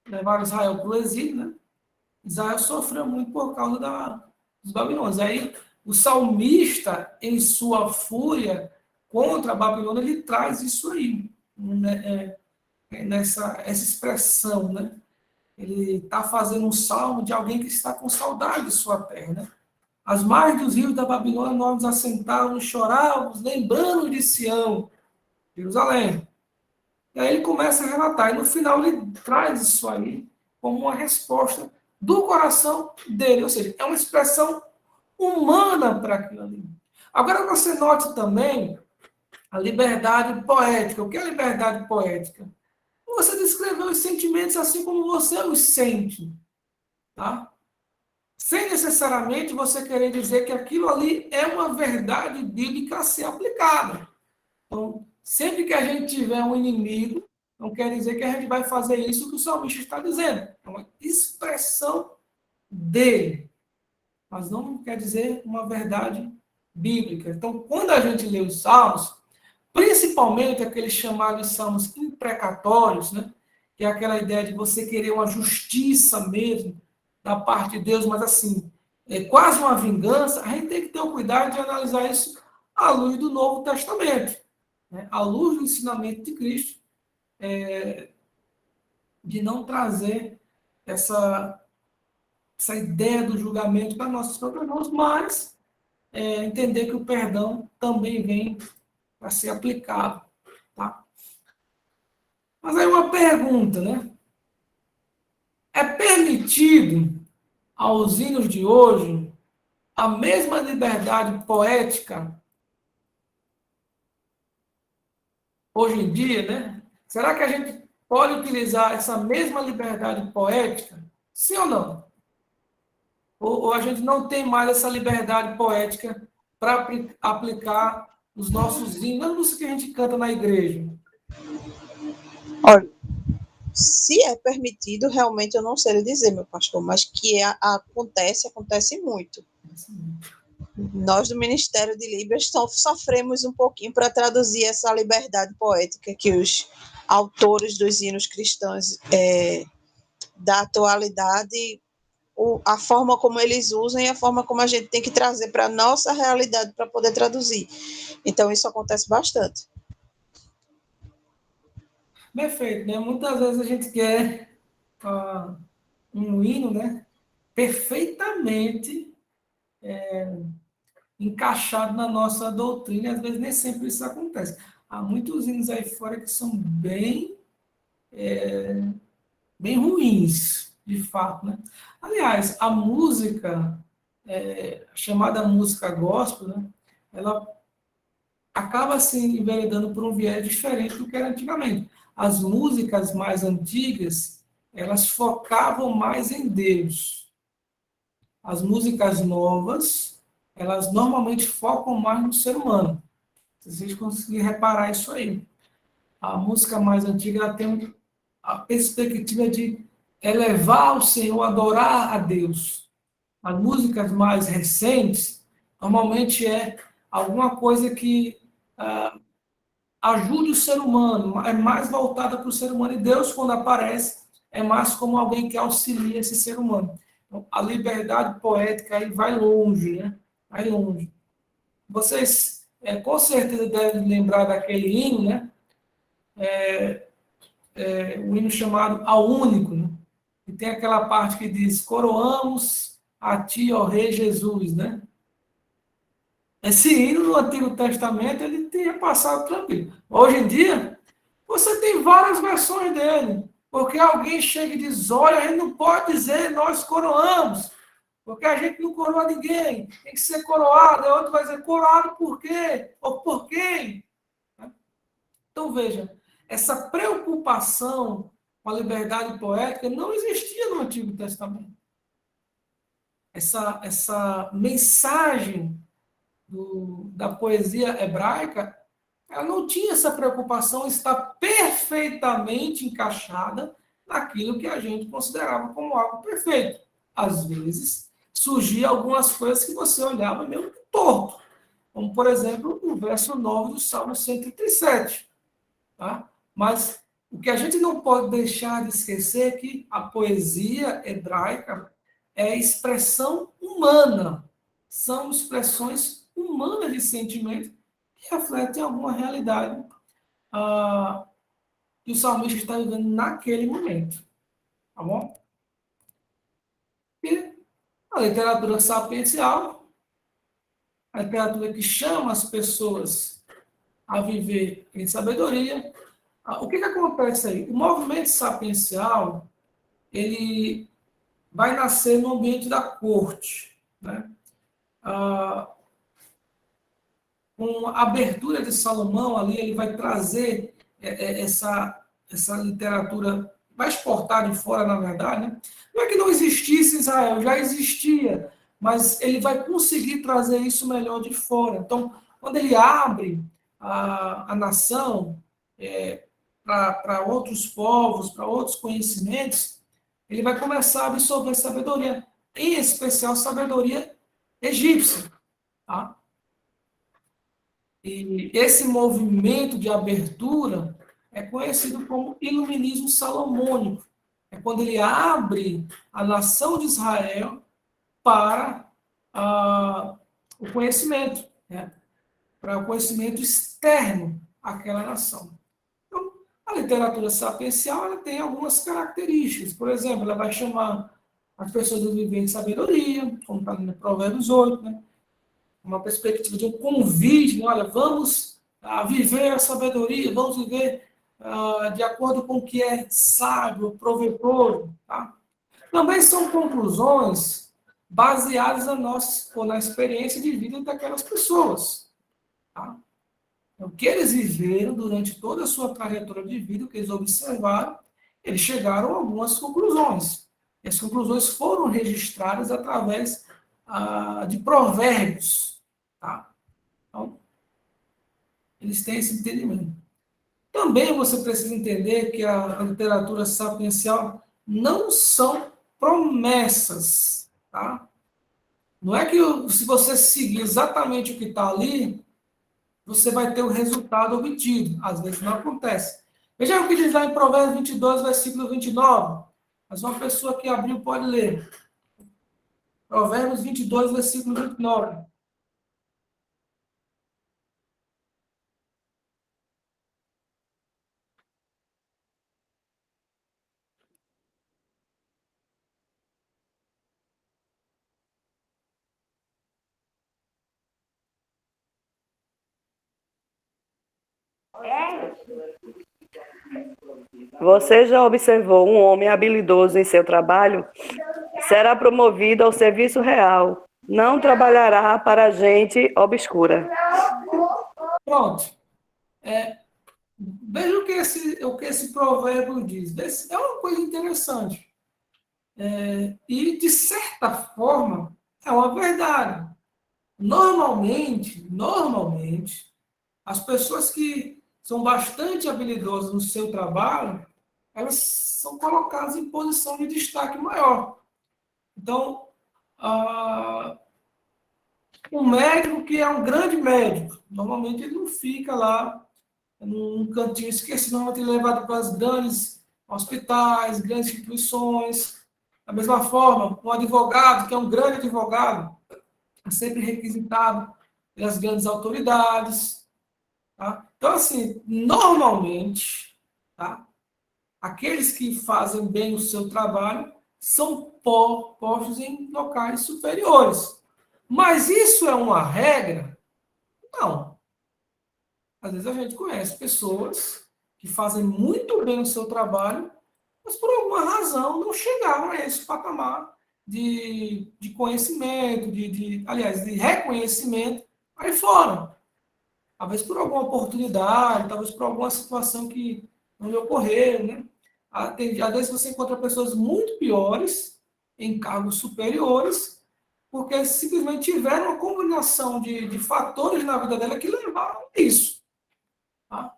levaram Israel para o exílio, né? Israel sofreu muito por causa dos babilônios. Aí, o salmista, em sua fúria contra a Babilônia, ele traz isso aí, né? Essa expressão, né? Ele está fazendo um salmo de alguém que está com saudade de sua terra, né? As margens dos rios da Babilônia nós nos assentávamos, chorávamos, lembrando de Sião, Jerusalém. E aí ele começa a relatar, e no final ele traz isso aí como uma resposta do coração dele, ou seja, é uma expressão humana para aquilo ali. Agora você note também a liberdade poética. O que é liberdade poética? Você descreveu os sentimentos assim como você os sente, tá? Sem necessariamente você querer dizer que aquilo ali é uma verdade bíblica a ser aplicada. Então, sempre que a gente tiver um inimigo, não quer dizer que a gente vai fazer isso que o salmista está dizendo. É uma expressão dele, mas não quer dizer uma verdade bíblica. Então, quando a gente lê os salmos, principalmente aqueles chamados salmos imprecatórios, né? Que é aquela ideia de você querer uma justiça mesmo da parte de Deus, mas assim, é quase uma vingança, a gente tem que ter o cuidado de analisar isso à luz do Novo Testamento, né? À luz do ensinamento de Cristo, de não trazer essa ideia do julgamento para nossos próprios irmãos, mas entender que o perdão também vem para ser aplicado. Tá? Mas aí uma pergunta, né? É permitido aos hinos de hoje a mesma liberdade poética hoje em dia, né? Será que a gente pode utilizar essa mesma liberdade poética? Sim ou não? Ou a gente não tem mais essa liberdade poética para aplicar os nossos hinos, a música que a gente canta na igreja? Olha, se é permitido, realmente eu não sei lhe dizer, meu pastor, mas que acontece muito. Nós do Ministério de Libras sofremos um pouquinho para traduzir essa liberdade poética que os autores dos hinos cristãos da atualidade, a forma como eles usam e a forma como a gente tem que trazer para a nossa realidade para poder traduzir. Então, isso acontece bastante. Perfeito, né? Muitas vezes a gente quer um hino, né? Perfeitamente encaixado na nossa doutrina, e às vezes nem sempre isso acontece. Há muitos hinos aí fora que são bem ruins, de fato, né? Aliás, a música, chamada música gospel, né? Ela acaba se enveredando por um viés diferente do que era antigamente. As músicas mais antigas, elas focavam mais em Deus. As músicas novas, elas normalmente focam mais no ser humano. Se vocês conseguirem reparar isso aí. A música mais antiga, ela tem a perspectiva de elevar o Senhor, adorar a Deus. As músicas mais recentes, normalmente é alguma coisa que ajude o ser humano, é mais voltada para o ser humano. E Deus, quando aparece, é mais como alguém que auxilia esse ser humano. Então, a liberdade poética aí vai longe, né? Vai longe. Vocês, com certeza, devem lembrar daquele hino, né? O hino chamado Ao Único, né? E tem aquela parte que diz: coroamos a ti, ó Rei Jesus, né? Esse hino no Antigo Testamento ele tinha passado tranquilo. Hoje em dia, você tem várias versões dele. Porque alguém chega e diz: olha, a gente não pode dizer nós coroamos, porque a gente não coroa ninguém, tem que ser coroado. Aí outro vai dizer: coroado por quê? Ou por quem? Então veja, essa preocupação com a liberdade poética não existia no Antigo Testamento. Essa mensagem da poesia hebraica, ela não tinha essa preocupação, está perfeitamente encaixada naquilo que a gente considerava como algo perfeito. Às vezes, surgiam algumas coisas que você olhava meio torto, como, por exemplo, o verso 9 do Salmo 137. Tá? Mas o que a gente não pode deixar de esquecer é que a poesia hebraica é expressão humana, são expressões humanas de sentimento que refletem alguma realidade que o salmista está vivendo naquele momento. Tá bom? E a literatura sapiencial a literatura que chama as pessoas a viver em sabedoria. O que acontece aí? O movimento sapiencial, ele vai nascer no ambiente da corte, né? Com a abertura de Salomão ali, ele vai trazer essa literatura, vai exportar de fora, na verdade, né? Não é que não existisse Israel, já existia, mas ele vai conseguir trazer isso melhor de fora. Então, quando ele abre a nação para outros povos, para outros conhecimentos, ele vai começar a absorver sabedoria, em especial sabedoria egípcia, tá? E esse movimento de abertura é conhecido como iluminismo salomônico. É quando ele abre a nação de Israel para o conhecimento, né? Para o conhecimento externo àquela nação. Então, a literatura sapiencial ela tem algumas características. Por exemplo, ela vai chamar as pessoas a viver em sabedoria, como está no Provérbios 8, né? Uma perspectiva de um convite, né? Olha, vamos viver a sabedoria, vamos viver de acordo com o que é sábio, proveitoso. Tá? Também são conclusões baseadas na experiência de vida daquelas pessoas. Tá? O que eles viveram durante toda a sua trajetória de vida, o que eles observaram, eles chegaram a algumas conclusões. E as conclusões foram registradas através de provérbios. Tá? Então, eles têm esse entendimento. Também você precisa entender que a literatura sapiencial não são promessas. Tá? Não é que se você seguir exatamente o que está ali, você vai ter o resultado obtido. Às vezes não acontece. Veja o que diz lá em Provérbios 22, versículo 29. Mas uma pessoa que abriu pode ler. Provérbios 22, versículo 29. Você já observou um homem habilidoso em seu trabalho? Será promovido ao serviço real. Não trabalhará para gente obscura. Pronto. Veja o que esse provérbio diz. É uma coisa interessante. E, de certa forma, é uma verdade. Normalmente, as pessoas que são bastante habilidosas no seu trabalho, elas são colocadas em posição de destaque maior. Então, um médico que é um grande médico, normalmente ele não fica lá num cantinho esquecido, normalmente ele é levado para os grandes hospitais, grandes instituições. Da mesma forma, um advogado, que é um grande advogado, é sempre requisitado pelas grandes autoridades. Tá? Então, assim, normalmente, tá? Aqueles que fazem bem o seu trabalho são postos em locais superiores. Mas isso é uma regra? Não. Às vezes a gente conhece pessoas que fazem muito bem o seu trabalho, mas por alguma razão não chegaram a esse patamar de conhecimento, aliás, de reconhecimento aí fora. Talvez por alguma oportunidade, talvez por alguma situação que não lhe ocorreu, né? Às vezes você encontra pessoas muito piores, em cargos superiores, porque simplesmente tiveram uma combinação de fatores na vida dela que levaram a isso. Tá?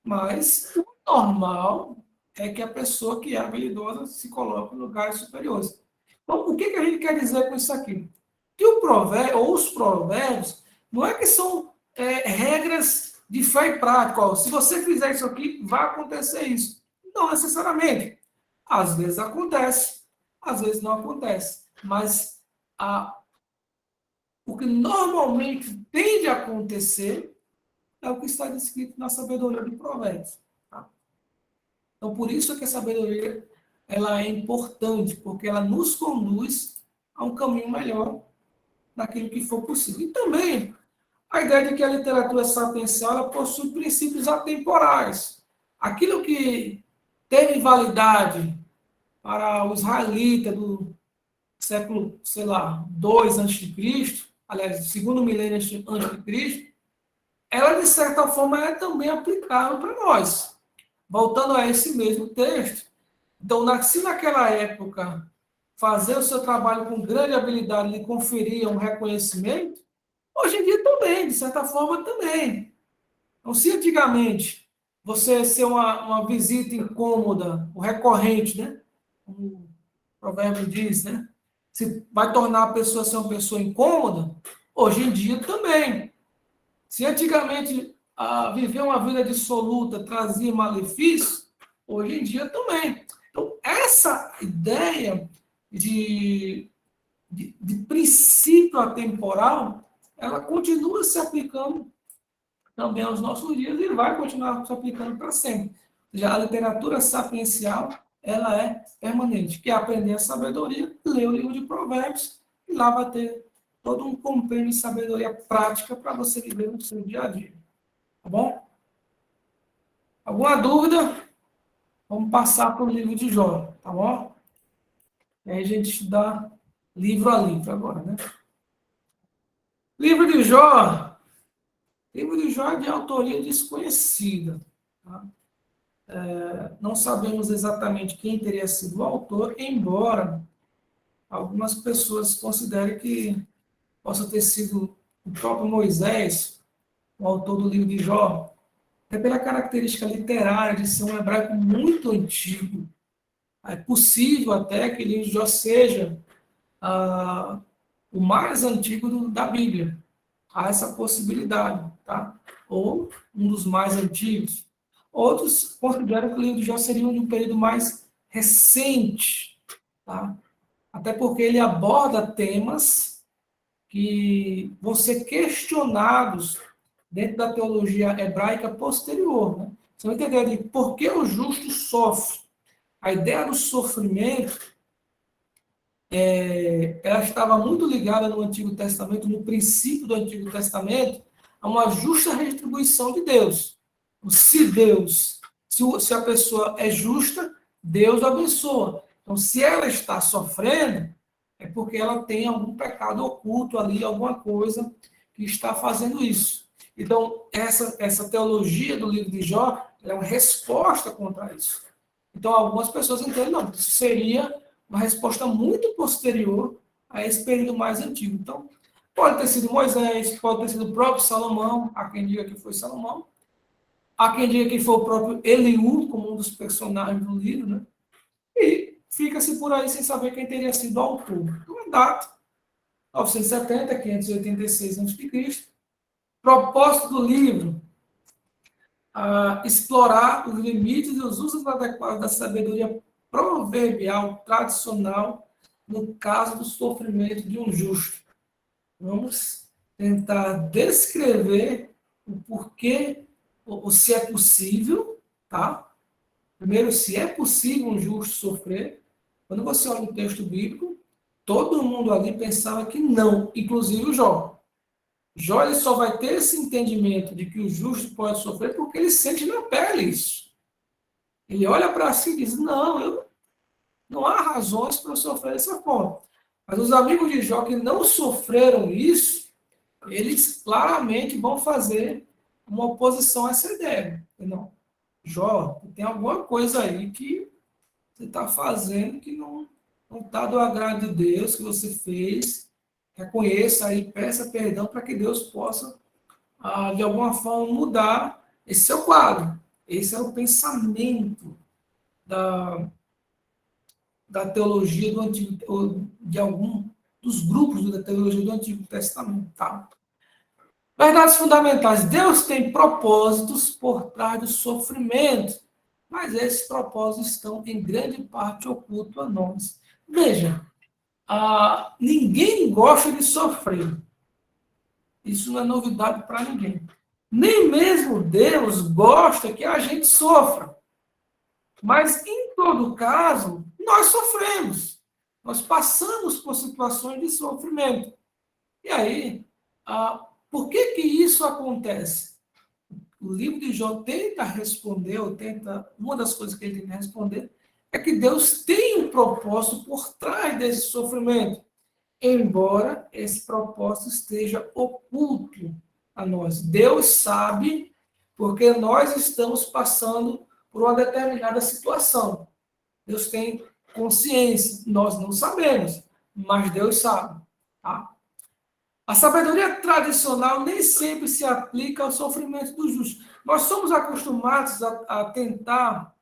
Mas o normal é que a pessoa que é habilidosa se coloque em lugares superiores. Então, o que a gente quer dizer com isso aqui? Que o provérbio, ou os provérbios, não é que são regras de fé e prática. Ó, se você fizer isso aqui, vai acontecer isso. Não necessariamente. Às vezes acontece, às vezes não acontece. Mas o que normalmente tende a acontecer é o que está descrito na sabedoria de Provérbios. Tá? Então, por isso que a sabedoria ela é importante, porque ela nos conduz a um caminho melhor naquilo que for possível. E também a ideia de que a literatura sapiencial ela possui princípios atemporais. Aquilo que teve validade para o israelita do século, sei lá, 2 a.C., aliás, segundo milênio a.C., ela, de certa forma, é também aplicável para nós. Voltando a esse mesmo texto, então, se naquela época fazer o seu trabalho com grande habilidade lhe conferia um reconhecimento, hoje em dia também, de certa forma, também. Então, se antigamente você ser uma visita incômoda, o recorrente, né? Como o provérbio diz, né? Se vai tornar a pessoa ser uma pessoa incômoda, hoje em dia também. Se antigamente viver uma vida dissoluta trazia malefício, hoje em dia também. Então, essa ideia de princípio atemporal, ela continua se aplicando também aos nossos dias e vai continuar se aplicando para sempre. Já a literatura sapiencial, ela é permanente. Quer aprender a sabedoria, lê o livro de Provérbios e lá vai ter todo um compêndio de sabedoria prática para você viver no seu dia a dia. Tá bom? Alguma dúvida? Vamos passar para o livro de Jó, tá bom? E aí a gente estudar livro a livro agora, né? Livro de Jó é de autoria desconhecida. Tá? Não sabemos exatamente quem teria sido o autor, embora algumas pessoas considerem que possa ter sido o próprio Moisés, o autor do livro de Jó, até pela característica literária de ser um hebraico muito antigo. É possível até que o livro de Jó seja o mais antigo da Bíblia. Há essa possibilidade, tá? Ou um dos mais antigos. Outros consideram que o livro de Jó seria de um período mais recente, tá? Até porque ele aborda temas que vão ser questionados dentro da teologia hebraica posterior, né? Você vai entender de por que o justo sofre. A ideia do sofrimento ela estava muito ligada no Antigo Testamento, no princípio do Antigo Testamento, a uma justa retribuição de Deus. Se a pessoa é justa, Deus abençoa. Então, se ela está sofrendo, é porque ela tem algum pecado oculto ali, alguma coisa que está fazendo isso. Então, essa teologia do livro de Jó é uma resposta contra isso. Então, algumas pessoas entendem, não, isso seria uma resposta muito posterior a esse período mais antigo. Então, pode ter sido Moisés, pode ter sido o próprio Salomão, há quem diga que foi Salomão, há quem diga que foi o próprio Eliú, como um dos personagens do livro, né? E fica-se por aí sem saber quem teria sido o autor. Então, a data, 970, 586 a.C. Propósito do livro, explorar os limites e os usos adequados da sabedoria proverbial, tradicional, no caso do sofrimento de um justo. Vamos tentar descrever o porquê, ou se é possível, tá? Primeiro, se é possível um justo sofrer. Quando você olha o texto bíblico, todo mundo ali pensava que não, inclusive o Jó. Jó ele só vai ter esse entendimento de que o justo pode sofrer porque ele sente na pele isso. Ele olha para si e diz, não há razões para eu sofrer dessa forma. Mas os amigos de Jó que não sofreram isso, eles claramente vão fazer uma oposição a essa ideia. Não, Jó, tem alguma coisa aí que você está fazendo que não está do agrado de Deus, que você fez. Reconheça aí, peça perdão para que Deus possa, de alguma forma, mudar esse seu quadro. Esse é o pensamento da teologia do Antigo, ou de algum dos grupos da teologia do Antigo Testamento. Tá? Verdades fundamentais. Deus tem propósitos por trás do sofrimento, mas esses propósitos estão, em grande parte, ocultos a nós. Veja, ninguém gosta de sofrer. Isso não é novidade para ninguém. Nem mesmo Deus gosta que a gente sofra. Mas, em todo caso, nós sofremos. Nós passamos por situações de sofrimento. E aí, por que isso acontece? O livro de Jó tenta responder, uma das coisas que ele tenta responder, é que Deus tem um propósito por trás desse sofrimento, embora esse propósito esteja oculto a nós. Deus sabe, porque nós estamos passando por uma determinada situação. Deus tem consciência, nós não sabemos, mas Deus sabe. Tá? A sabedoria tradicional nem sempre se aplica ao sofrimento dos justos. Nós somos acostumados a tentar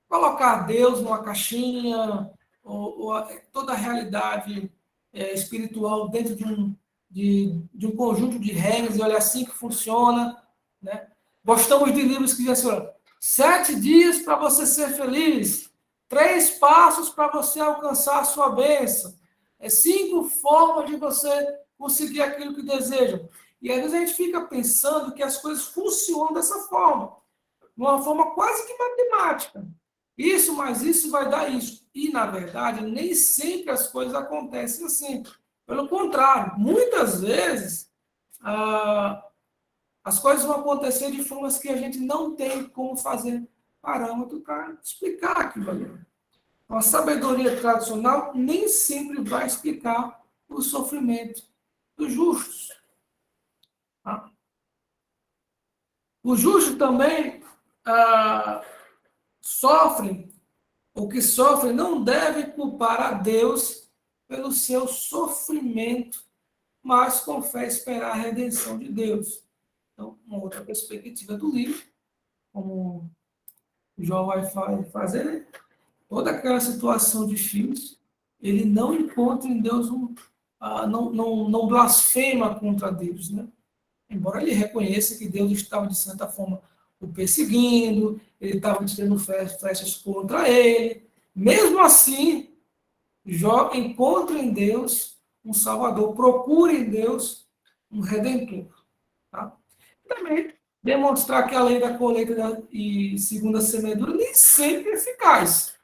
colocar Deus numa caixinha, ou toda a realidade espiritual dentro de um conjunto de regras, e olha assim que funciona. Né? Gostamos de livros que dizem assim, 7 dias para você ser feliz, 3 passos para você alcançar a sua bênção, 5 formas de você conseguir aquilo que deseja. E às vezes a gente fica pensando que as coisas funcionam dessa forma, de uma forma quase que matemática. Isso mais isso vai dar isso. E, na verdade, nem sempre as coisas acontecem assim. Pelo contrário, muitas vezes as coisas vão acontecer de formas que a gente não tem como fazer parâmetro para explicar aquilo ali. A sabedoria tradicional nem sempre vai explicar o sofrimento dos justos. Tá? Os justos também sofrem, o que sofrem não deve culpar a Deus pelo seu sofrimento, mas com fé esperar a redenção de Deus. Então, uma outra perspectiva do livro, como o João vai fazer, né? Toda aquela situação difícil, ele não encontra em Deus não blasfema contra Deus, né? Embora ele reconheça que Deus estava, de certa forma, o perseguindo, ele estava tirando flechas contra ele. Mesmo assim, Jó encontra em Deus um Salvador, procura em Deus um Redentor. Tá? Também demonstrar que a lei da colheita e segunda semeadura nem sempre é eficaz.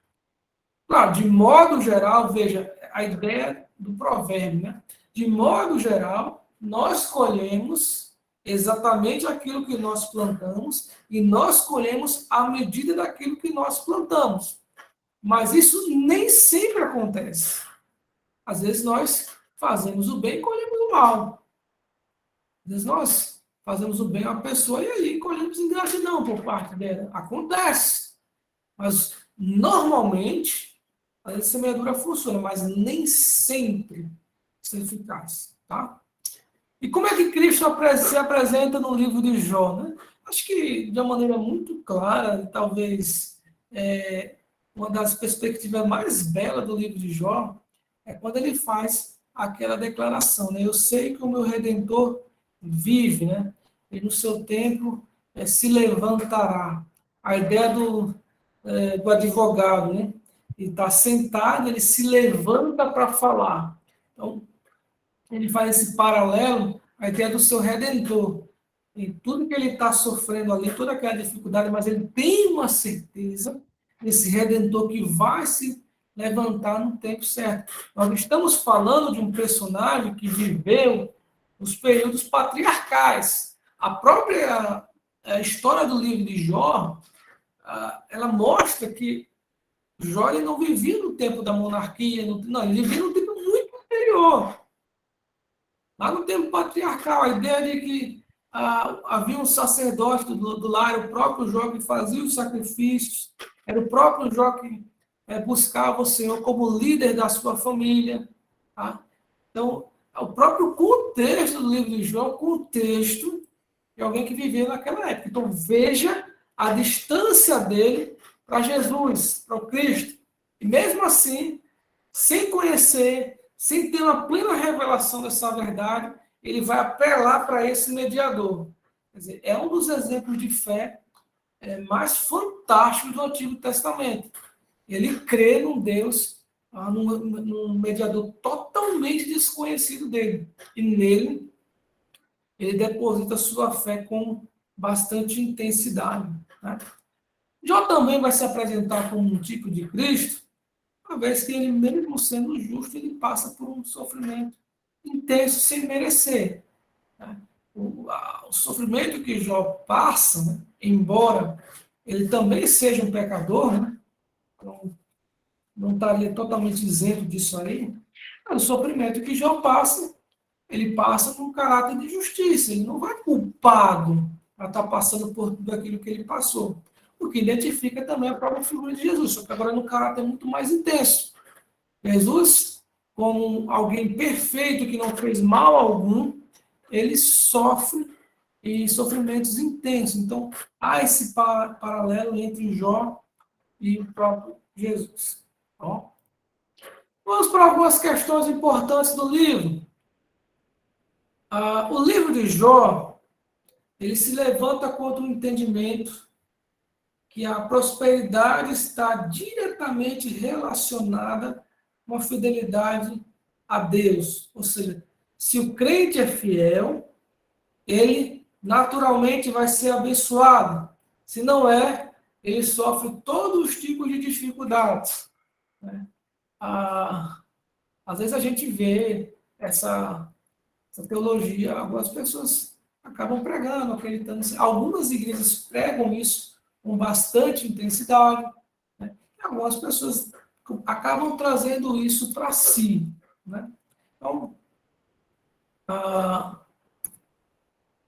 Claro, de modo geral, veja a ideia do provérbio, né? De modo geral, nós colhemos exatamente aquilo que nós plantamos e nós colhemos à medida daquilo que nós plantamos. Mas isso nem sempre acontece. Às vezes nós fazemos o bem e colhemos o mal. Às vezes nós fazemos o bem a uma pessoa e aí colhemos ingratidão por parte dela. Acontece. Mas, normalmente, a semeadura funciona, mas nem sempre é eficaz. Tá? E como é que Cristo se apresenta no livro de Jó? Né? Acho que de uma maneira muito clara, talvez uma das perspectivas mais belas do livro de Jó é quando ele faz aquela declaração, né? Eu sei que o meu Redentor vive, né? E no seu tempo se levantará. A ideia do advogado, né? Ele está sentado, ele se levanta para falar. Então, ele faz esse paralelo à ideia do seu Redentor. Em tudo que ele está sofrendo ali, toda aquela dificuldade, mas ele tem uma certeza desse Redentor que vai se levantar no tempo certo. Nós estamos falando de um personagem que viveu os períodos patriarcais. A própria história do livro de Jó, ela mostra que Jó ele não vivia no tempo da monarquia, não, ele vivia no tempo muito anterior. Lá no tempo patriarcal, a ideia de que havia um sacerdote do lar, o próprio Jó que fazia os sacrifícios, era o próprio Jó que buscava o Senhor como líder da sua família. Tá? Então, o próprio contexto do livro de Jó é o contexto de alguém que vivia naquela época. Então, veja a distância dele para Jesus, para o Cristo. E mesmo assim, sem conhecer, sem ter uma plena revelação dessa verdade, ele vai apelar para esse mediador. Quer dizer, é um dos exemplos de fé mais fantásticos do Antigo Testamento. Ele crê num Deus, num mediador totalmente desconhecido dele. E nele, ele deposita sua fé com bastante intensidade. Né? Jó também vai se apresentar como um tipo de Cristo, uma vez que ele, mesmo sendo justo, ele passa por um sofrimento intenso sem merecer. Né? O sofrimento que Jó passa, né, embora ele também seja um pecador, né, não estaria totalmente isento disso aí, mas o sofrimento que Jó passa, ele passa com um caráter de justiça, ele não vai culpado para estar passando por tudo aquilo que ele passou. O que identifica também a própria figura de Jesus, só que agora no caráter muito mais intenso. Jesus, como alguém perfeito que não fez mal algum, ele sofre e sofrimentos intensos. Então, há esse paralelo entre Jó e o próprio Jesus. Bom, vamos para algumas questões importantes do livro. O livro de Jó, ele se levanta contra o entendimento que a prosperidade está diretamente relacionada com a fidelidade a Deus. Ou seja, se o crente é fiel, ele naturalmente vai ser abençoado. Se não é, ele sofre todos os tipos de dificuldades. Né? Às vezes a gente vê essa teologia, algumas pessoas acabam pregando, acreditando. Algumas igrejas pregam isso com bastante intensidade, né? E algumas pessoas acabam trazendo isso para si. Né? Então,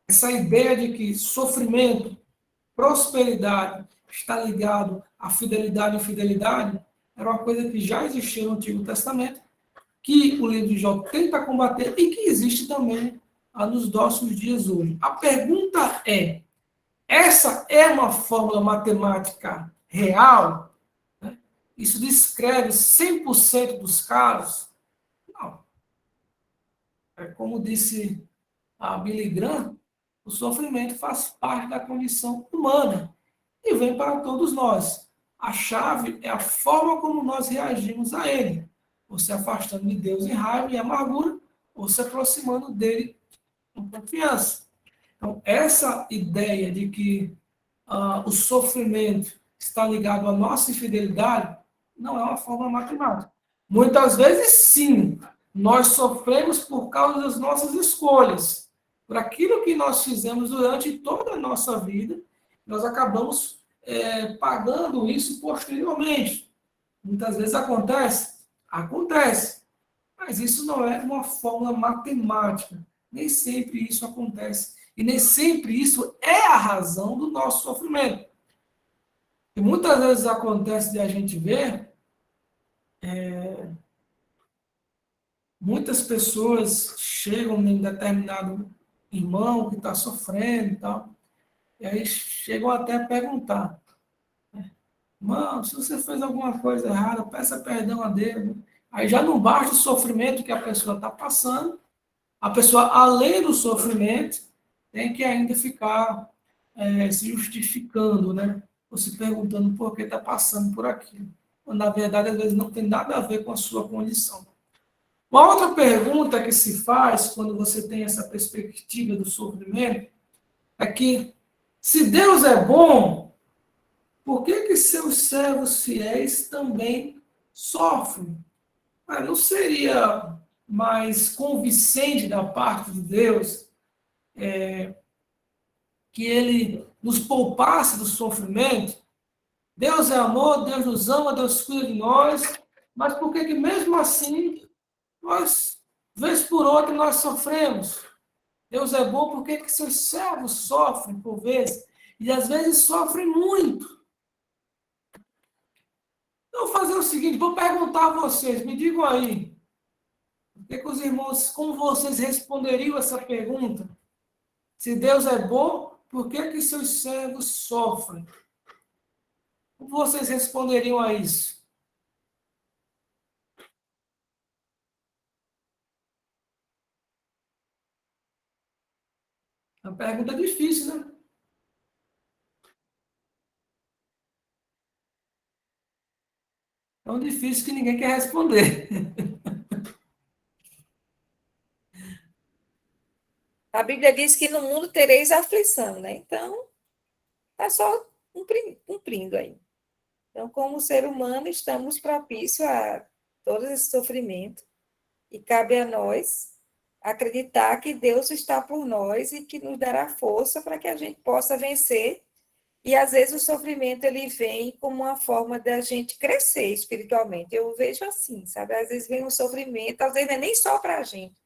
essa ideia de que sofrimento, prosperidade está ligado à fidelidade e infidelidade era uma coisa que já existia no Antigo Testamento, que o livro de Jó tenta combater e que existe também nos nossos dias hoje. A pergunta é, essa é uma fórmula matemática real? Né? Isso descreve 100% dos casos? Não. É como disse a Billy Graham, o sofrimento faz parte da condição humana e vem para todos nós. A chave é a forma como nós reagimos a ele, ou se afastando de Deus em raiva e amargura, ou se aproximando dele com confiança. Então, essa ideia de que o sofrimento está ligado à nossa infidelidade não é uma forma matemática. Muitas vezes, sim, nós sofremos por causa das nossas escolhas, por aquilo que nós fizemos durante toda a nossa vida, nós acabamos pagando isso posteriormente. Muitas vezes acontece? Acontece. Mas isso não é uma fórmula matemática. Nem sempre isso acontece. E nem sempre isso é a razão do nosso sofrimento. E muitas vezes acontece de a gente ver muitas pessoas chegam em determinado irmão que está sofrendo e tal, e aí chegam até a perguntar, irmão, se você fez alguma coisa errada, peça perdão a Deus. Aí já não basta o sofrimento que a pessoa está passando, a pessoa, além do sofrimento, tem que ainda ficar se justificando, né? Ou se perguntando por que está passando por aquilo. Quando, na verdade, às vezes não tem nada a ver com a sua condição. Uma outra pergunta que se faz quando você tem essa perspectiva do sofrimento é que, se Deus é bom, por que seus servos fiéis também sofrem? Não seria mais convincente da parte de Deus que ele nos poupasse do sofrimento? Deus é amor, Deus nos ama, Deus cuida de nós, mas por que mesmo assim nós, vez por outra, nós sofremos? Deus é bom, por que seus servos sofrem por vezes? E às vezes sofrem muito. Então, vou fazer o seguinte, vou perguntar a vocês, me digam aí, o que os irmãos, como vocês responderiam essa pergunta? Se Deus é bom, por que seus servos sofrem? Como vocês responderiam a isso? É uma pergunta difícil, né? Tão difícil que ninguém quer responder. A Bíblia diz que no mundo tereis aflição, né? Então, está só cumprindo aí. Então, como ser humano, estamos propícios a todo esse sofrimento e cabe a nós acreditar que Deus está por nós e que nos dará força para que a gente possa vencer. E às vezes o sofrimento ele vem como uma forma da gente crescer espiritualmente. Eu vejo assim, sabe? Às vezes vem um sofrimento, às vezes não é nem só para a gente,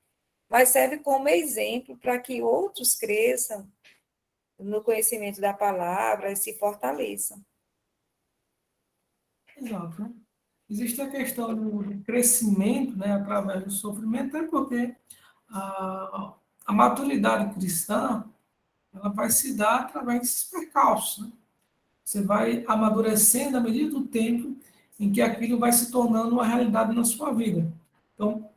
mas serve como exemplo para que outros cresçam no conhecimento da palavra e se fortaleçam. Exato, né? Existe a questão do crescimento, né, através do sofrimento, é porque a maturidade cristã ela vai se dar através desses percalços, né? Você vai amadurecendo à medida do tempo em que aquilo vai se tornando uma realidade na sua vida. Então,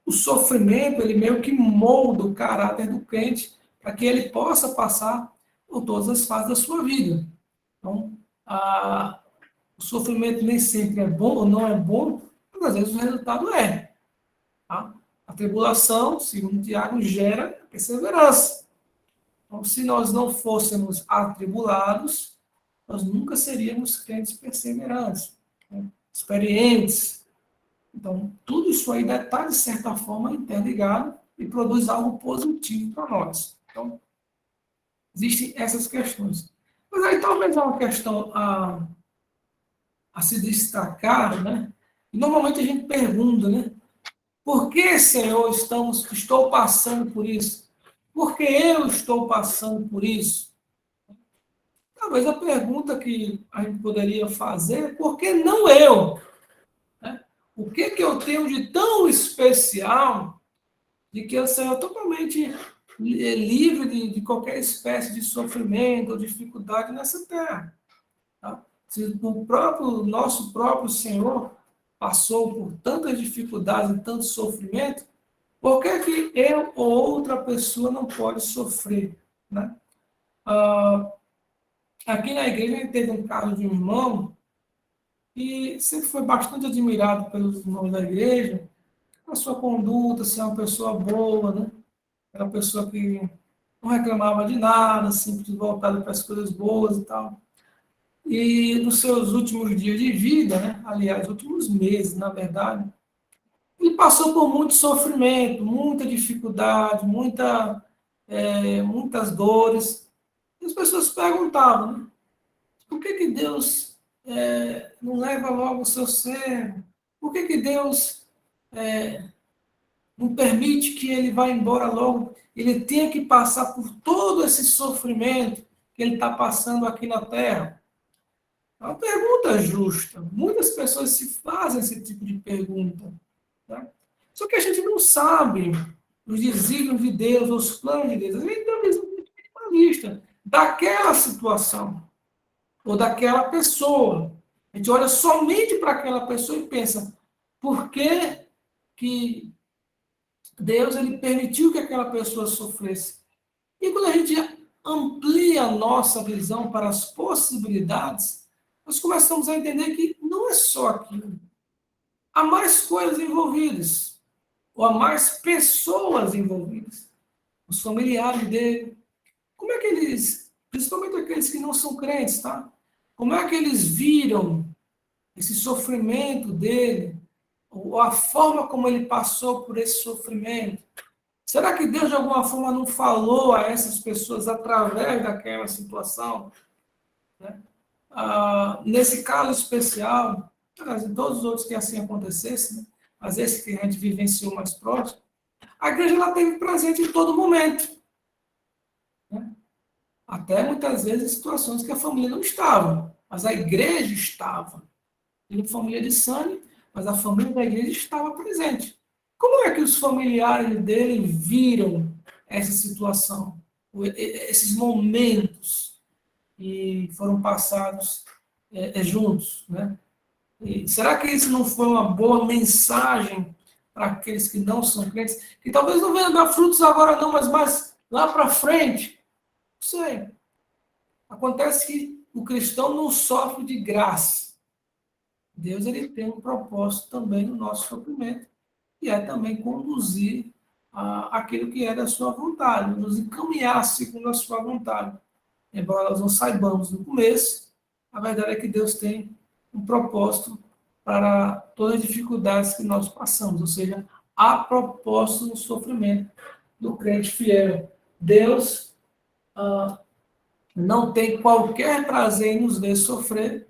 o sofrimento, ele meio que molda o caráter do crente para que ele possa passar por todas as fases da sua vida. Então, o sofrimento nem sempre é bom ou não é bom, mas às vezes o resultado é. Tá? A tribulação, segundo Tiago, gera perseverança. Então, se nós não fôssemos atribulados, nós nunca seríamos crentes perseverantes, né? Experientes. Então, tudo isso aí está, de certa forma, interligado e produz algo positivo para nós. Então, existem essas questões. Mas aí talvez é uma questão a se destacar, né? E normalmente a gente pergunta, né? Por que, Senhor, estou passando por isso? Por que eu estou passando por isso? Talvez a pergunta que a gente poderia fazer é por que não eu? Né? O que eu tenho de tão especial de que eu seja totalmente livre de qualquer espécie de sofrimento ou dificuldade nessa terra? Tá? Se nosso próprio Senhor passou por tantas dificuldades e tanto sofrimento, por que eu ou outra pessoa não pode sofrer? Né? Aqui na igreja a gente teve um caso de um irmão e sempre foi bastante admirado pelos irmãos da igreja, a sua conduta, ser uma pessoa boa, né? Era uma pessoa que não reclamava de nada, sempre voltada para as coisas boas e tal. E nos seus últimos dias de vida, né? Aliás, últimos meses, na verdade, ele passou por muito sofrimento, muita dificuldade, muitas dores. E as pessoas perguntavam, né? Por que Deus não leva logo o seu servo? Por que Deus não permite que ele vá embora logo? Ele tenha que passar por todo esse sofrimento que ele está passando aqui na Terra? É uma pergunta justa. Muitas pessoas se fazem esse tipo de pergunta. Tá? Só que a gente não sabe os desígnios de Deus, os planos de Deus. A gente tem uma visão muito minimalista daquela situação ou daquela pessoa. A gente olha somente para aquela pessoa e pensa, por que Deus ele permitiu que aquela pessoa sofresse? E quando a gente amplia a nossa visão para as possibilidades, nós começamos a entender que não é só aquilo. Há mais coisas envolvidas, ou há mais pessoas envolvidas. Os familiares dele. Como é que eles, principalmente aqueles que não são crentes, tá? Como é que eles viram esse sofrimento dele, ou a forma como ele passou por esse sofrimento? Será que Deus, de alguma forma, não falou a essas pessoas através daquela situação? Né? Nesse caso especial, em todos os outros que assim acontecesse, né? Mas esse que a gente vivenciou mais próximo, a igreja ela teve presente em todo momento. Né? Até muitas vezes em situações que a família não estava, mas a igreja estava. Ele família de sangue, mas a família da igreja estava presente. Como é que os familiares dele viram essa situação, esses momentos que foram passados juntos, né? E será que isso não foi uma boa mensagem para aqueles que não são crentes? Que talvez não venham dar frutos agora não, mas mais lá para frente. Não sei. Acontece que o cristão não sofre de graça. Deus ele tem um propósito também no nosso sofrimento, e é também conduzir aquilo que é da sua vontade, nos encaminhar segundo a sua vontade. Embora nós não saibamos no começo, a verdade é que Deus tem um propósito para todas as dificuldades que nós passamos, ou seja, há propósito no sofrimento do crente fiel. Deus não tem qualquer prazer em nos ver sofrer,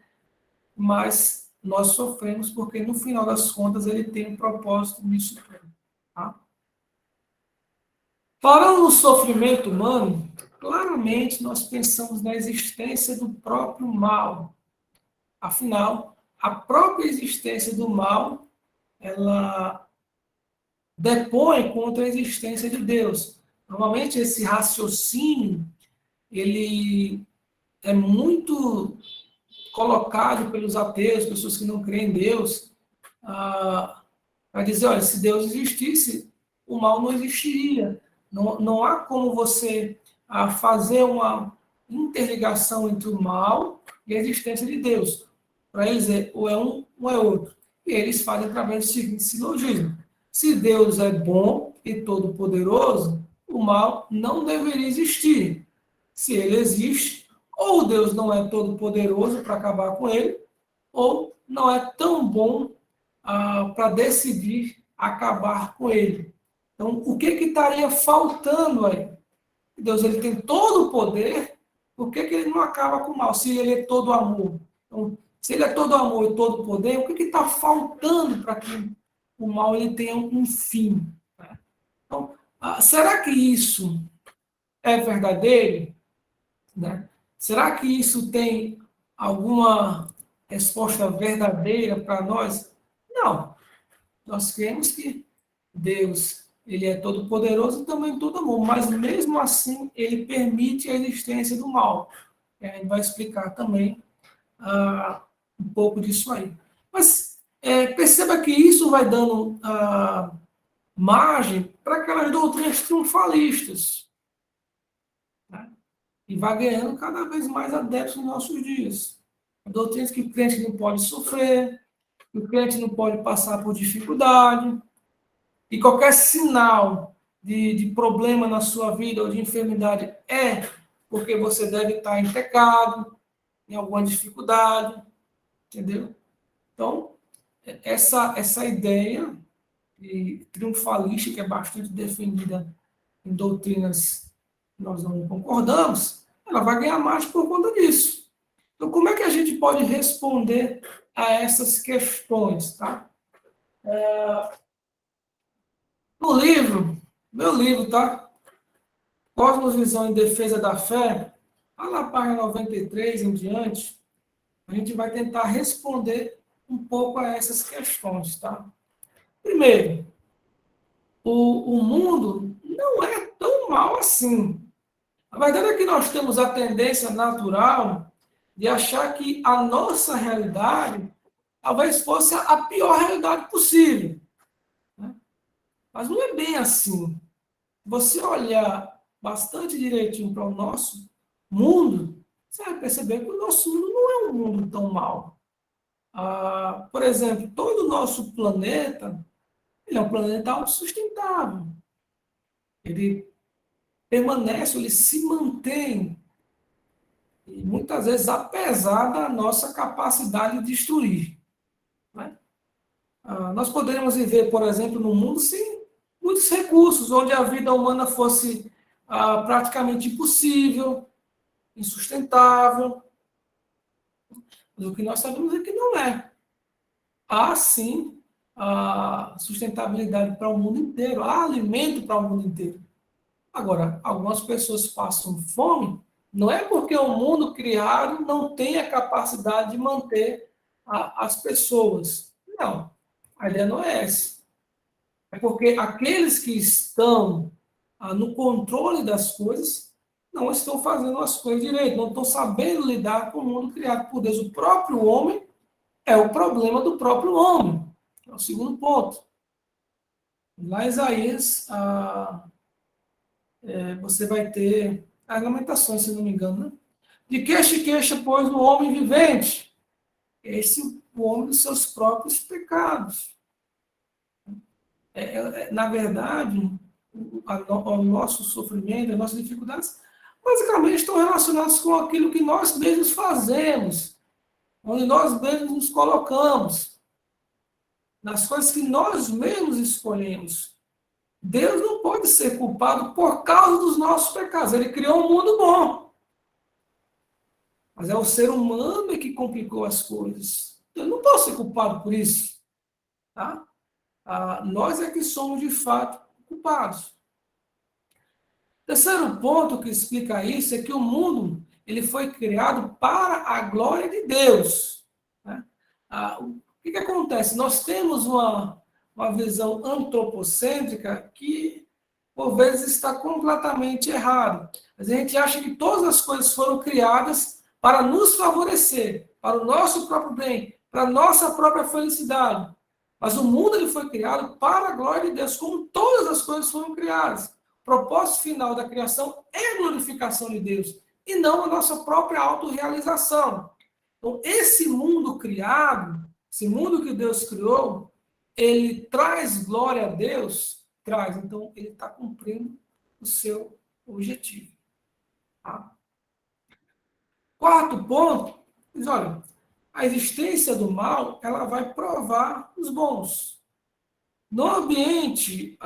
mas nós sofremos porque, no final das contas, ele tem um propósito nisso. Tá? Falando no sofrimento humano, claramente nós pensamos na existência do próprio mal. Afinal, a própria existência do mal, ela depõe contra a existência de Deus. Normalmente, esse raciocínio, ele é muito colocado pelos ateus, pessoas que não creem em Deus, para dizer, olha, se Deus existisse, o mal não existiria. Não há como você fazer uma interligação entre o mal e a existência de Deus. Para eles, ou é um ou é outro. E eles fazem através do seguinte silogismo. Se Deus é bom e todo-poderoso, o mal não deveria existir. Se ele existe, ou Deus não é todo-poderoso para acabar com ele, ou não é tão bom para decidir acabar com ele. Então, o que estaria faltando aí? Deus ele tem todo o poder, por que ele não acaba com o mal? Se ele é todo amor. Então, se ele é todo amor e todo poder, o que está faltando para que o mal ele tenha um fim? Então, será que isso é verdadeiro? Né? Será que isso tem alguma resposta verdadeira para nós? Não. Nós cremos que Deus ele é todo poderoso e também todo amor, mas mesmo assim ele permite a existência do mal. A gente vai explicar também um pouco disso aí. Mas perceba que isso vai dando margem para aquelas doutrinas triunfalistas. Né? E vai ganhando cada vez mais adeptos nos nossos dias. Doutrinas que o crente não pode sofrer, que o crente não pode passar por dificuldade, e qualquer sinal de problema na sua vida ou de enfermidade é porque você deve estar em pecado, em alguma dificuldade, entendeu? Então, essa ideia triunfalista, que é bastante defendida em doutrinas que nós não concordamos, ela vai ganhar mais por conta disso. Então, como é que a gente pode responder a essas questões, tá? No livro, meu livro, tá? Cosmovisão em Defesa da Fé, lá na página 93 em diante, a gente vai tentar responder um pouco a essas questões, tá? Primeiro, o mundo não é tão mal assim. A verdade é que nós temos a tendência natural de achar que a nossa realidade talvez fosse a pior realidade possível. Né? Mas não é bem assim. Você olhar bastante direitinho para o nosso mundo, você vai perceber que o nosso mundo não é um mundo tão mau. Por exemplo, todo o nosso planeta, ele é um planeta autossustentável. Ele permanece, ele se mantém, e muitas vezes apesar da nossa capacidade de destruir. Né? Nós poderíamos viver, por exemplo, num mundo sem muitos recursos, onde a vida humana fosse praticamente impossível, insustentável. Mas o que nós sabemos é que não é. Há, sim, a sustentabilidade para o mundo inteiro, há alimento para o mundo inteiro. Agora, algumas pessoas passam fome, não é porque o mundo criado não tem a capacidade de manter as pessoas. Não, a ideia não é essa. É porque aqueles que estão no controle das coisas não estão fazendo as coisas direito, não estão sabendo lidar com o mundo criado por Deus. O próprio homem é o problema do próprio homem. É o segundo ponto. Lá em Isaías, você vai ter as Lamentações, se não me engano, né? De queixa, pois, no homem vivente. Esse o homem dos seus próprios pecados. Na verdade, o nosso sofrimento, as nossas dificuldades, basicamente estão relacionadas com aquilo que nós mesmos fazemos. onde nós mesmos nos colocamos, nas coisas que nós mesmos escolhemos. Deus não pode ser culpado por causa dos nossos pecados. Ele criou um mundo bom. Mas é o ser humano que complicou as coisas. Eu não posso ser culpado por isso. Tá? Nós é que somos, de fato, culpados. Terceiro ponto que explica isso é que o mundo ele foi criado para a glória de Deus. Né? O que acontece? Nós temos uma visão antropocêntrica que, por vezes, está completamente errada. A gente acha que todas as coisas foram criadas para nos favorecer, para o nosso próprio bem, para a nossa própria felicidade. Mas o mundo ele foi criado para a glória de Deus, como todas as coisas foram criadas. O propósito final da criação é a glorificação de Deus, e não a nossa própria autorrealização. Então, esse mundo criado, esse mundo que Deus criou, ele traz glória a Deus? Traz. Então, ele está cumprindo o seu objetivo. Tá? Quarto ponto, diz, olha, a existência do mal, ela vai provar os bons. No ambiente,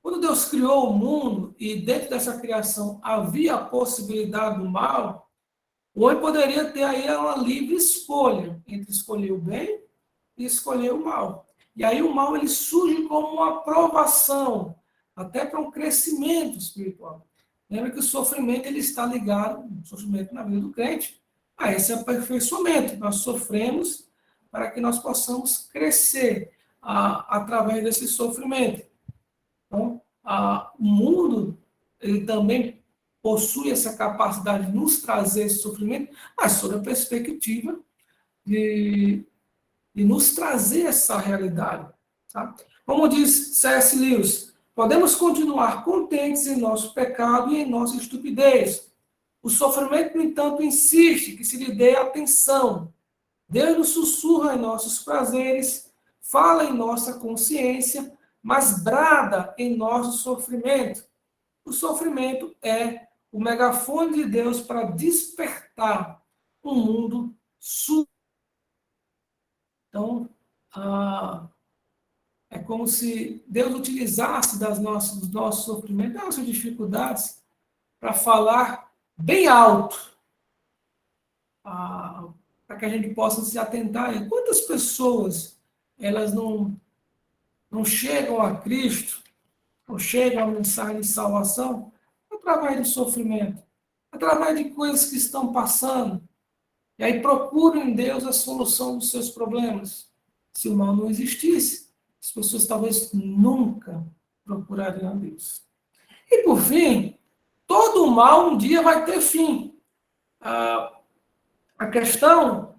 quando Deus criou o mundo e dentro dessa criação havia a possibilidade do mal, o homem poderia ter aí uma livre escolha entre escolher o bem e escolher o mal. E aí o mal ele surge como uma provação, até para um crescimento espiritual. Lembra que o sofrimento ele está ligado, o sofrimento na vida do crente, a esse aperfeiçoamento. Nós sofremos para que nós possamos crescer através desse sofrimento. Então, o mundo ele também possui essa capacidade de nos trazer esse sofrimento, mas sob a perspectiva de nos trazer essa realidade. Tá? Como diz C.S. Lewis, podemos continuar contentes em nosso pecado e em nossa estupidez. O sofrimento, no entanto, insiste que se lhe dê atenção. Deus nos sussurra em nossos prazeres, fala em nossa consciência, mas brada em nosso sofrimento. O sofrimento é o megafone de Deus para despertar um mundo surdo. Então, é como se Deus utilizasse dos nossos sofrimentos, das nossas dificuldades, para falar bem alto, para que a gente possa se atentar. Quantas pessoas elas não chegam a Cristo, ou chegam à mensagem de salvação, através do sofrimento, através de coisas que estão passando, e aí procuram em Deus a solução dos seus problemas. Se o mal não existisse, as pessoas talvez nunca procurariam a Deus. E por fim, todo o mal um dia vai ter fim. A questão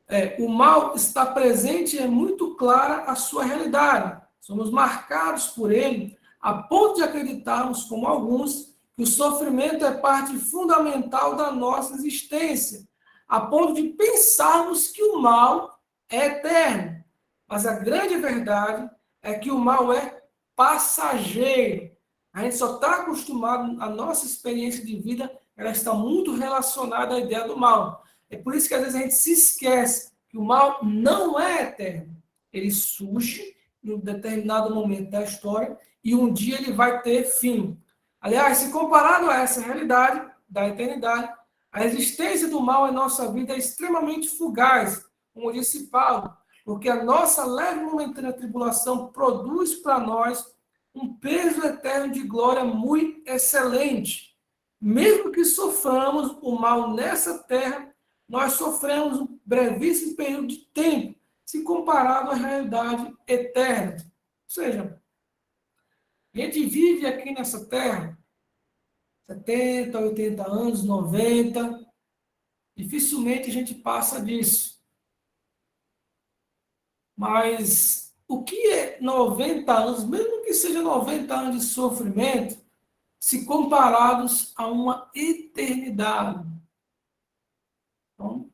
é, o mal está presente e é muito clara a sua realidade. Somos marcados por ele a ponto de acreditarmos, como alguns, que o sofrimento é parte fundamental da nossa existência, a ponto de pensarmos que o mal é eterno. Mas a grande verdade é que o mal é passageiro. A gente só está acostumado, a nossa experiência de vida, ela está muito relacionada à ideia do mal. É por isso que às vezes a gente se esquece que o mal não é eterno. Ele surge em um determinado momento da história e um dia ele vai ter fim. Aliás, se comparado a essa realidade da eternidade, a existência do mal em nossa vida é extremamente fugaz, como disse Paulo, porque a nossa leve e momentânea tribulação produz para nós um peso eterno de glória muito excelente. Mesmo que soframos o mal nessa terra, nós sofremos um brevíssimo período de tempo, se comparado à realidade eterna. Ou seja, a gente vive aqui nessa terra 70, 80 anos, 90, dificilmente a gente passa disso. Mas o que é 90 anos, mesmo que seja 90 anos de sofrimento, se comparados a uma eternidade? Então,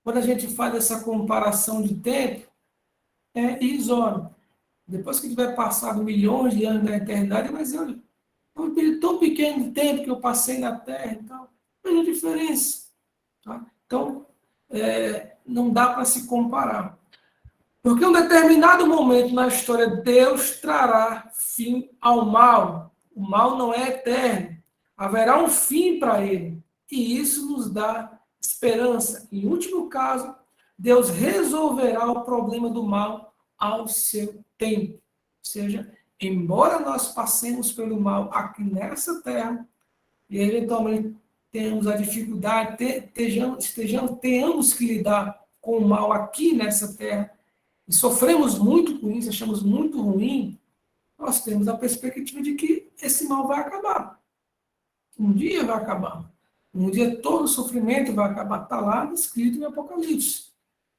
quando a gente faz essa comparação de tempo, é irrisório. Depois que tiver passado milhões de anos da eternidade, mas olha, é um período tão pequeno de tempo que eu passei na Terra e tal, não faz diferença. Tá? Então, não dá para se comparar. Porque em um determinado momento na história, Deus trará fim ao mal. O mal não é eterno. Haverá um fim para ele. E isso nos dá esperança. Em último caso, Deus resolverá o problema do mal ao seu tempo. Ou seja, embora nós passemos pelo mal aqui nessa terra, e eventualmente tenhamos a dificuldade, tenhamos que lidar com o mal aqui nessa terra, e sofremos muito com isso, achamos muito ruim, nós temos a perspectiva de que esse mal vai acabar. Um dia vai acabar. Um dia todo o sofrimento vai acabar. Está lá escrito em Apocalipse.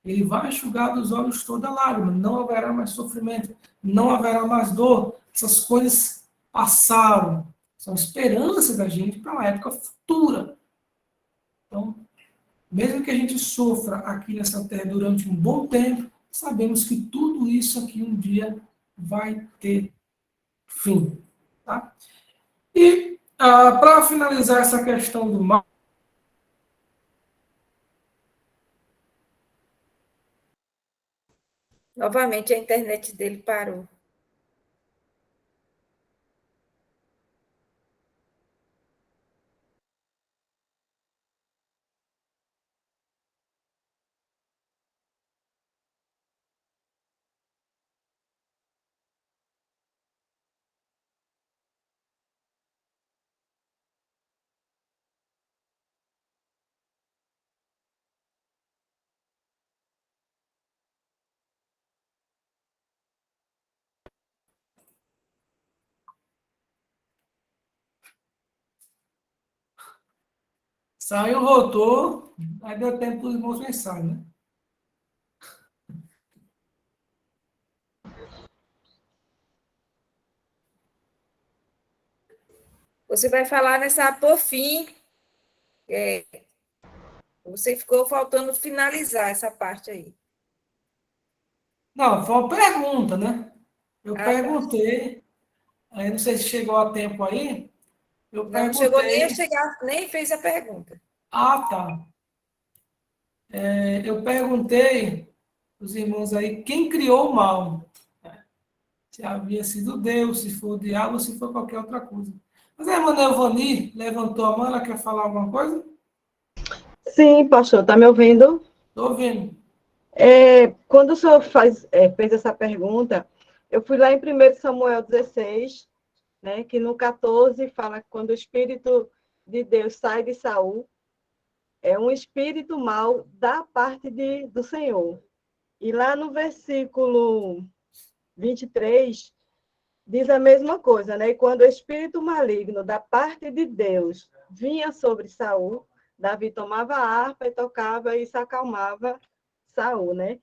Ele vai enxugar dos olhos toda lágrima. Não haverá mais sofrimento. Não haverá mais dor. Essas coisas passaram. São esperanças da gente para a época futura. Então, mesmo que a gente sofra aqui nessa terra durante um bom tempo, sabemos que tudo isso aqui um dia vai ter fim. Tá? E, para finalizar essa questão do mal, Novamente a internet dele parou. saiu, voltou, aí deu tempo dos irmãos pensarem, né? Você vai falar nessa, por fim, você ficou faltando finalizar essa parte aí. Não, foi uma pergunta, né? Eu Tá. perguntei, aí não sei se chegou a tempo aí, eu Não chegou nem a perguntei. chegar, nem fez a pergunta. Ah, tá. Eu perguntei os irmãos aí quem criou o mal. Se havia sido Deus, se for o diabo, ou se for qualquer outra coisa. Mas a irmã Neuvani levantou a mão, ela quer falar alguma coisa? Sim, pastor, está me ouvindo? Estou ouvindo. Quando o senhor fez essa pergunta, eu fui lá em 1 Samuel 16, né, que no 14 fala que quando o Espírito de Deus sai de Saul, é um espírito mau da parte do Senhor. E lá no versículo 23, diz a mesma coisa, né? E quando o espírito maligno da parte de Deus vinha sobre Saul, Davi tomava a harpa e tocava e se acalmava Saul, né?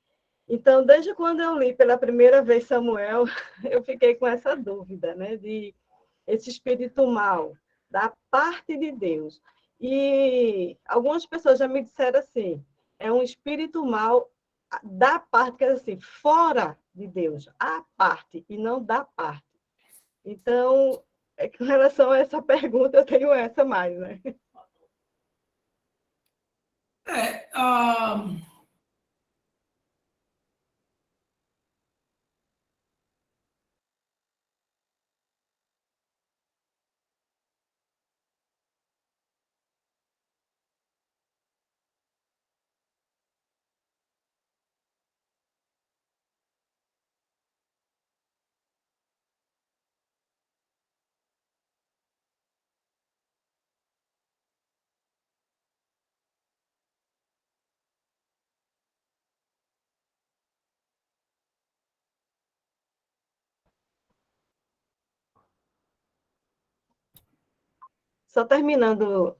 Então, desde quando eu li pela primeira vez Samuel, eu fiquei com essa dúvida, né? De esse espírito mau da parte de Deus. E algumas pessoas já me disseram assim, é um espírito mau da parte, quer dizer assim, fora de Deus, a parte, e não da parte. Então, com relação a essa pergunta, eu tenho essa mais, né? É, ah, Só terminando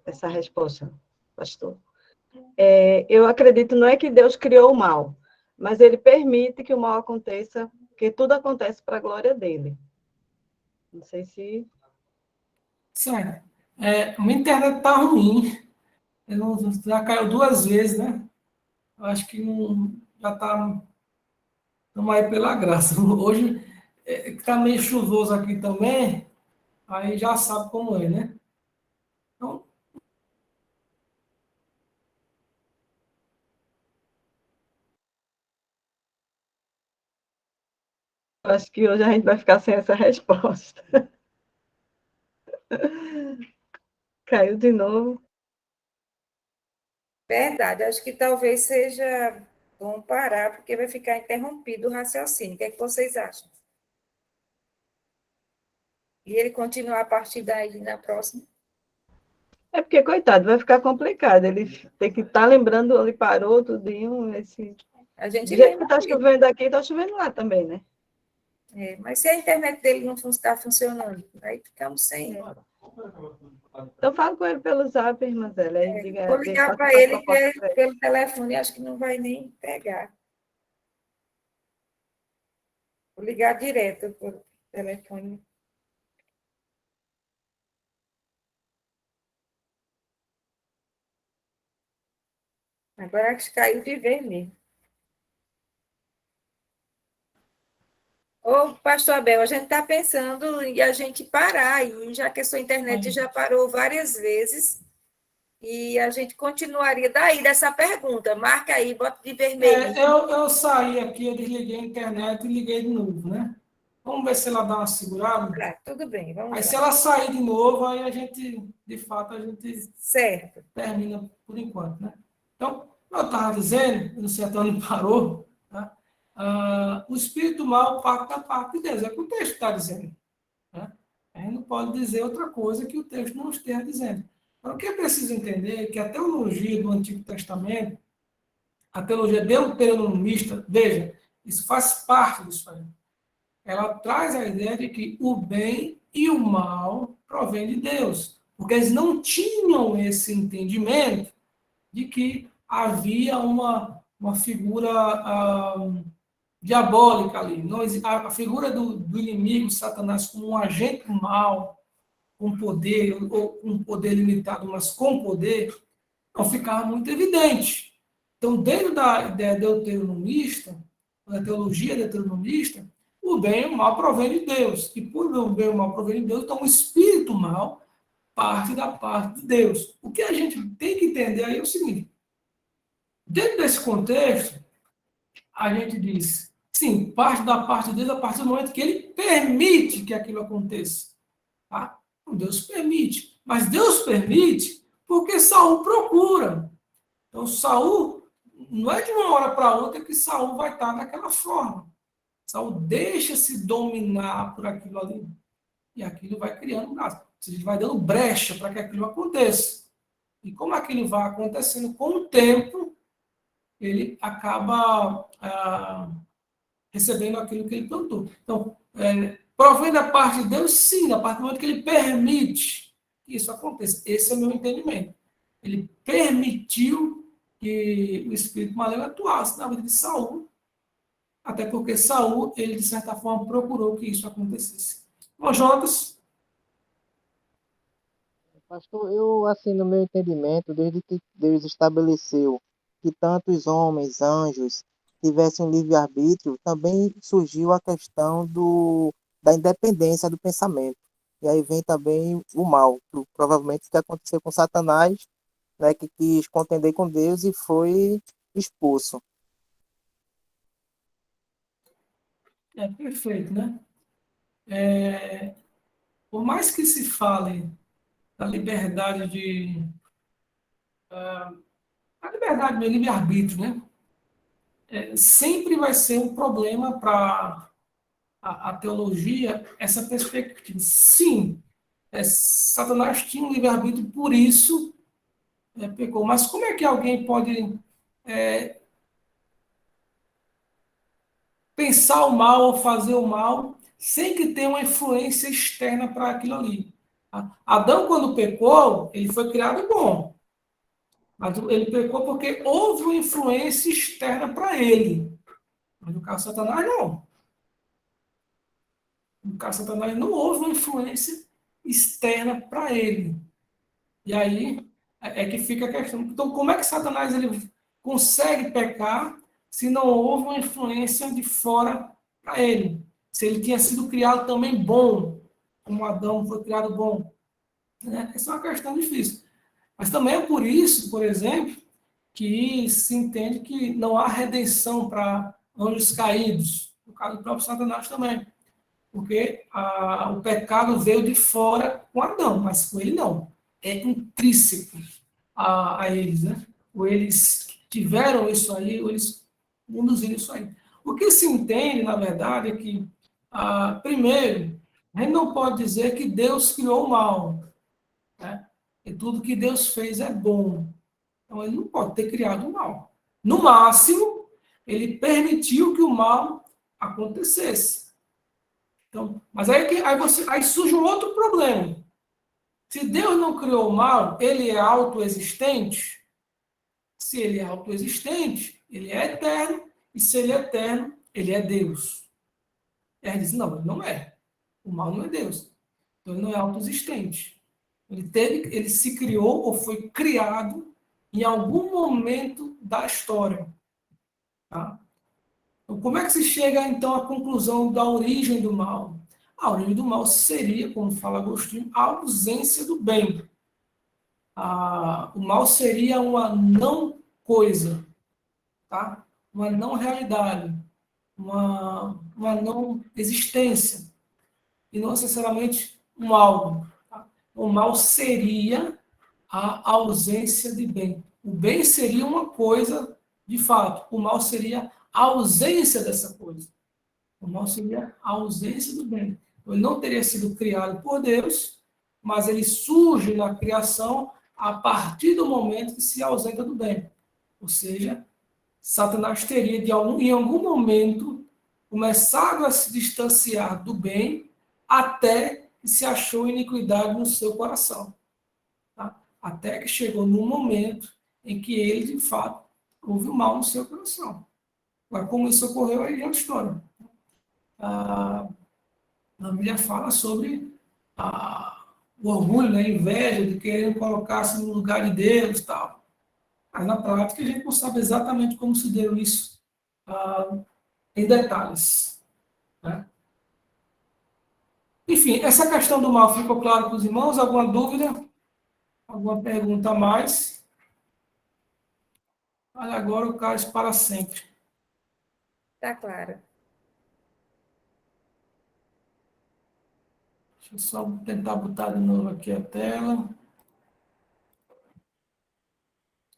essa resposta, pastor. Eu acredito não é que Deus criou o mal, mas ele permite que o mal aconteça, que tudo acontece para a glória dele. Não sei se... sério. A minha internet tá ruim. Já caiu 2 vezes, né? Eu acho que não, já está. Estamos aí pela graça. Hoje está meio chuvoso aqui também, aí já sabe como é, né? Então, Acho que hoje a gente vai ficar sem essa resposta. Caiu de novo. Verdade, acho que talvez seja bom parar, porque vai ficar interrompido o raciocínio. O que é que vocês acham? E ele continuar a partir daí na próxima? É porque, coitado, vai ficar complicado. Ele tem que estar lembrando onde parou, tudinho. A gente Do jeito que lembra. está chovendo aqui, está chovendo lá também, né? Mas se a internet dele não está funcionando, aí ficamos sem. Então, falo com ele pelo zap, irmã Zélia. Aí Vou diga, ligar faça para essa ele proposta pra ele. pelo telefone, acho que não vai nem pegar. Vou ligar direto por telefone. Agora acho que caiu de vez mesmo. Ô, pastor Abel, a gente está pensando em a gente parar aí, já que a sua internet já parou várias vezes, e a gente continuaria daí dessa pergunta. Marca aí, bota de vermelho. Eu saí aqui, eu desliguei a internet e liguei de novo, né? Vamos ver se ela dá uma segurada. Tá, tudo bem, vamos Aí se lá. ela sair de novo, aí a gente, de fato, a gente Certo. termina por enquanto, né? Então, eu estava dizendo, eu não sei até onde parou, tá? O espírito mal parte da parte de Deus, é o que o texto está dizendo. Né? A gente não pode dizer outra coisa que o texto não esteja dizendo. Então, o que é preciso entender é que a teologia do Antigo Testamento, a teologia deuteronomista, veja, isso faz parte disso aí. Ela traz a ideia de que o bem e o mal provém de Deus, porque eles não tinham esse entendimento de que havia uma figura diabólica ali. A figura do inimigo, Satanás, como um agente mal, com poder, ou com um poder limitado, mas com poder, não ficava muito evidente. Então, dentro da ideia deuteronomista, da teologia deuteronomista, o bem e o mal provém de Deus. E por o bem e o mal provém de Deus, então o espírito mal parte da parte de Deus. O que a gente tem que entender aí é o seguinte: dentro desse contexto, a gente diz, sim, parte da parte de Deus a partir do momento que ele permite que aquilo aconteça. Tá? Deus permite. Mas Deus permite porque Saul procura. Então, Saul, não é de uma hora para outra que Saul vai estar naquela forma. Saul deixa-se dominar por aquilo ali. E aquilo vai criando graça. Ou seja, ele vai dando brecha para que aquilo aconteça. E como aquilo vai acontecendo com o tempo, ele acaba recebendo aquilo que ele plantou. Então, provém da parte de Deus, sim, a partir do momento que ele permite que isso aconteça. Esse é o meu entendimento. Ele permitiu que o espírito maligno atuasse na vida de Saul, até porque Saul, ele, de certa forma, procurou que isso acontecesse. Bom, Jonas? Pastor, eu, assim, no meu entendimento, desde que Deus estabeleceu que tanto os homens, anjos, tivessem livre-arbítrio, também surgiu a questão da independência do pensamento. E aí vem também o mal, provavelmente o que aconteceu com Satanás, né, que quis contender com Deus e foi expulso. Perfeito, né? Por mais que se fale da liberdade a liberdade do livre-arbítrio, né? Sempre vai ser um problema para a teologia essa perspectiva. Sim, Satanás tinha um livre-arbítrio, por isso pecou. Mas como é que alguém pode pensar o mal ou fazer o mal sem que tenha uma influência externa para aquilo ali? Adão, quando pecou, ele foi criado bom. Mas ele pecou porque houve uma influência externa para ele. Mas no caso de Satanás, não. No caso de Satanás, não houve uma influência externa para ele. E aí é que fica a questão. Então, como é que Satanás ele consegue pecar se não houve uma influência de fora para ele? Se ele tinha sido criado também bom, como Adão foi criado bom. Essa é uma questão difícil. Mas também é por isso, por exemplo, que se entende que não há redenção para anjos caídos. no caso do próprio Satanás também. Porque o pecado veio de fora com Adão, mas com ele não. É intrínseco a eles, né? Ou eles tiveram isso aí, ou eles conduziram isso aí. O que se entende, na verdade, é que, primeiro, a gente não pode dizer que Deus criou o mal, né? E tudo que Deus fez é bom. Então, ele não pode ter criado o mal. No máximo, ele permitiu que o mal acontecesse. Então, mas aí surge um outro problema. Se Deus não criou o mal, ele é autoexistente? Se ele é autoexistente, ele é eterno, e se ele é eterno, ele é Deus. E aí diz, não, ele não é. O mal não é Deus. Então ele não é autoexistente. Ele se criou ou foi criado em algum momento da história. Tá? Então, como é que se chega, então, à conclusão da origem do mal? A origem do mal seria, como fala Agostinho, a ausência do bem. O mal seria uma não coisa, tá? Uma não realidade, uma não existência, e não necessariamente um algo. Tá? O mal seria a ausência de bem. O bem seria uma coisa, de fato. O mal seria a ausência dessa coisa. O mal seria a ausência do bem. Ele não teria sido criado por Deus, mas ele surge na criação a partir do momento que se ausenta do bem. Ou seja, Satanás teria, em algum momento, começado a se distanciar do bem até que se achou iniquidade no seu coração. Tá? Até que chegou num momento em que ele, de fato, houve o mal no seu coração. Agora, como isso ocorreu, aí é outra história. A Bíblia fala sobre o orgulho, né, a inveja de querer colocar-se no lugar de Deus e tal. Mas na prática a gente não sabe exatamente como se deu isso em detalhes. Né? Enfim, essa questão do mal ficou claro para os irmãos? Alguma dúvida? Alguma pergunta a mais? Olha, agora o cálice para sempre. Está claro. Deixa eu só tentar botar de novo aqui a tela.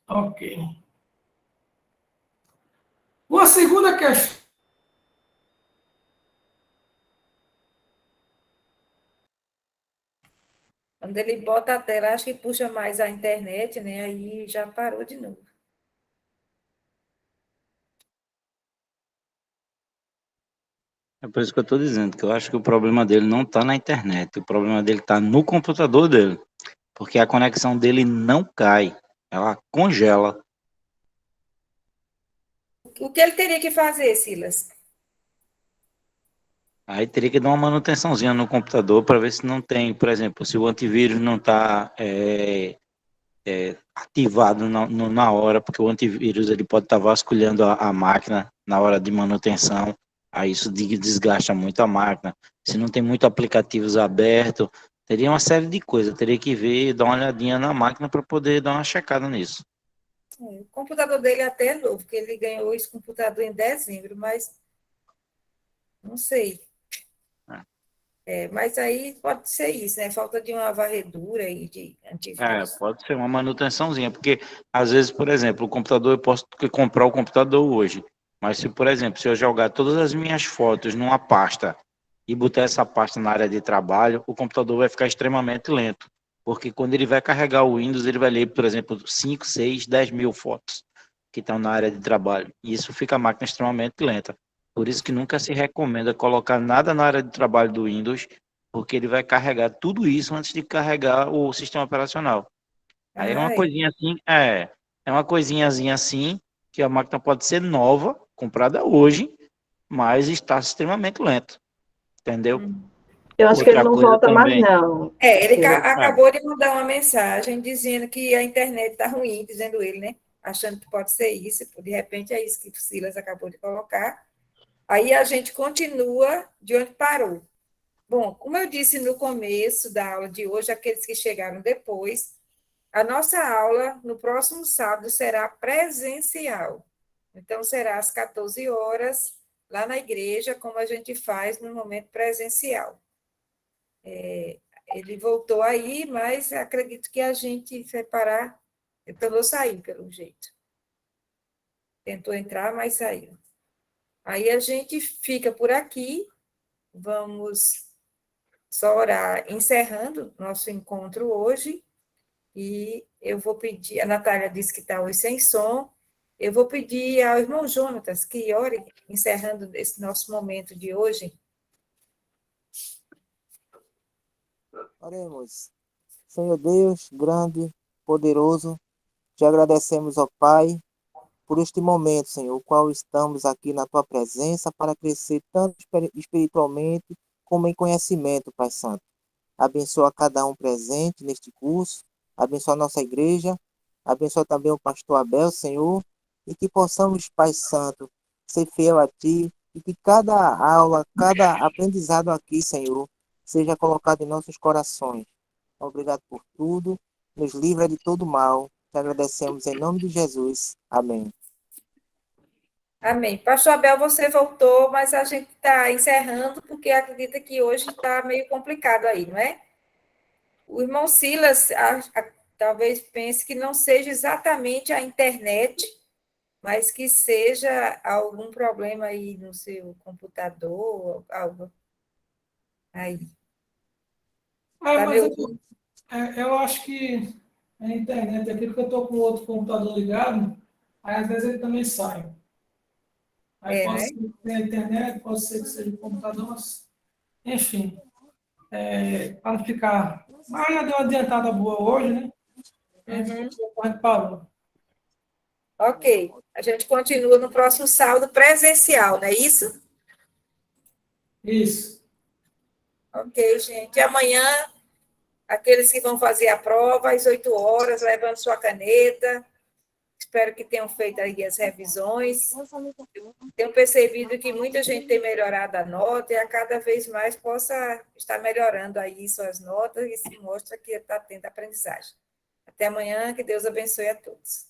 Ok. Uma segunda questão. Quando ele bota a tela, acho que puxa mais a internet, né? Aí já parou de novo. É por isso que eu estou dizendo, que eu acho que o problema dele não está na internet, o problema dele está no computador dele, porque a conexão dele não cai, ela congela. O que ele teria que fazer, Silas? Aí teria que dar uma manutençãozinha no computador para ver se não tem, por exemplo, se o antivírus não está ativado na hora, porque o antivírus ele pode estar vasculhando a máquina na hora de manutenção, aí isso desgasta muito a máquina. Se não tem muito aplicativos abertos, teria uma série de coisas, teria que ver, dar uma olhadinha na máquina para poder dar uma checada nisso. O computador dele até é novo, porque ele ganhou esse computador em dezembro, mas não sei. Mas aí pode ser isso, né? Falta de uma varredura e de antivírus. Pode ser uma manutençãozinha, porque às vezes, por exemplo, o computador, eu posso comprar o computador hoje, mas se, por exemplo, se eu jogar todas as minhas fotos numa pasta e botar essa pasta na área de trabalho, o computador vai ficar extremamente lento, porque quando ele vai carregar o Windows, ele vai ler, por exemplo, 5, 6, 10 mil fotos que estão na área de trabalho, e isso fica a máquina extremamente lenta. Por isso que nunca se recomenda colocar nada na área de trabalho do Windows, porque ele vai carregar tudo isso antes de carregar o sistema operacional. Aí é uma coisinha assim, é uma coisinhazinha assim, que a máquina pode ser nova, comprada hoje, mas está extremamente lento, entendeu? Eu acho que ele Outra não coisa volta mais, também. não. Ele acabou de mandar uma mensagem dizendo que a internet está ruim, dizendo ele, né? Achando que pode ser isso, de repente é isso que o Silas acabou de colocar. Aí a gente continua de onde parou. Bom, como eu disse no começo da aula de hoje, aqueles que chegaram depois, a nossa aula no próximo sábado será presencial. Então, será às 14 horas, lá na igreja, como a gente faz no momento presencial. Ele voltou aí, mas acredito que a gente separar, tentou sair pelo jeito. Tentou entrar, mas saiu. Aí a gente fica por aqui, vamos só orar, encerrando nosso encontro hoje, e eu vou pedir, a Natália disse que está hoje sem som, eu vou pedir ao irmão Jonatas que ore, encerrando esse nosso momento de hoje. Oremos. Senhor Deus, grande, poderoso, te agradecemos, ó Pai, por este momento, Senhor, o qual estamos aqui na tua presença para crescer tanto espiritualmente como em conhecimento, Pai Santo. Abençoa cada um presente neste curso, abençoa a nossa igreja, abençoa também o pastor Abel, Senhor, e que possamos, Pai Santo, ser fiel a Ti, e que cada aula, cada aprendizado aqui, Senhor, seja colocado em nossos corações. Obrigado por tudo, nos livra de todo mal. Te agradecemos em nome de Jesus. Amém. Amém. Pastor Abel, você voltou, mas a gente está encerrando, porque acredita que hoje está meio complicado aí, não é? O irmão Silas talvez pense que não seja exatamente a internet, mas que seja algum problema aí no seu computador, algo aí. Tá me Mas ouvindo? eu acho que a internet, aqui porque eu estou com o outro computador ligado, aí às vezes ele também sai. Aí pode Né? ser que tenha a internet, pode ser que seja o computador, mas, enfim, para não ficar. Mas já deu uma adiantada boa hoje, né? A gente parou. Ok. A gente continua no próximo sábado presencial, não é isso? Isso. Ok, gente. E amanhã, aqueles que vão fazer a prova, às 8 horas, levando sua caneta. Espero que tenham feito aí as revisões. Tenho percebido que muita gente tem melhorado a nota e a cada vez mais possa estar melhorando aí suas notas e se mostra que está tendo aprendizagem. Até amanhã, que Deus abençoe a todos.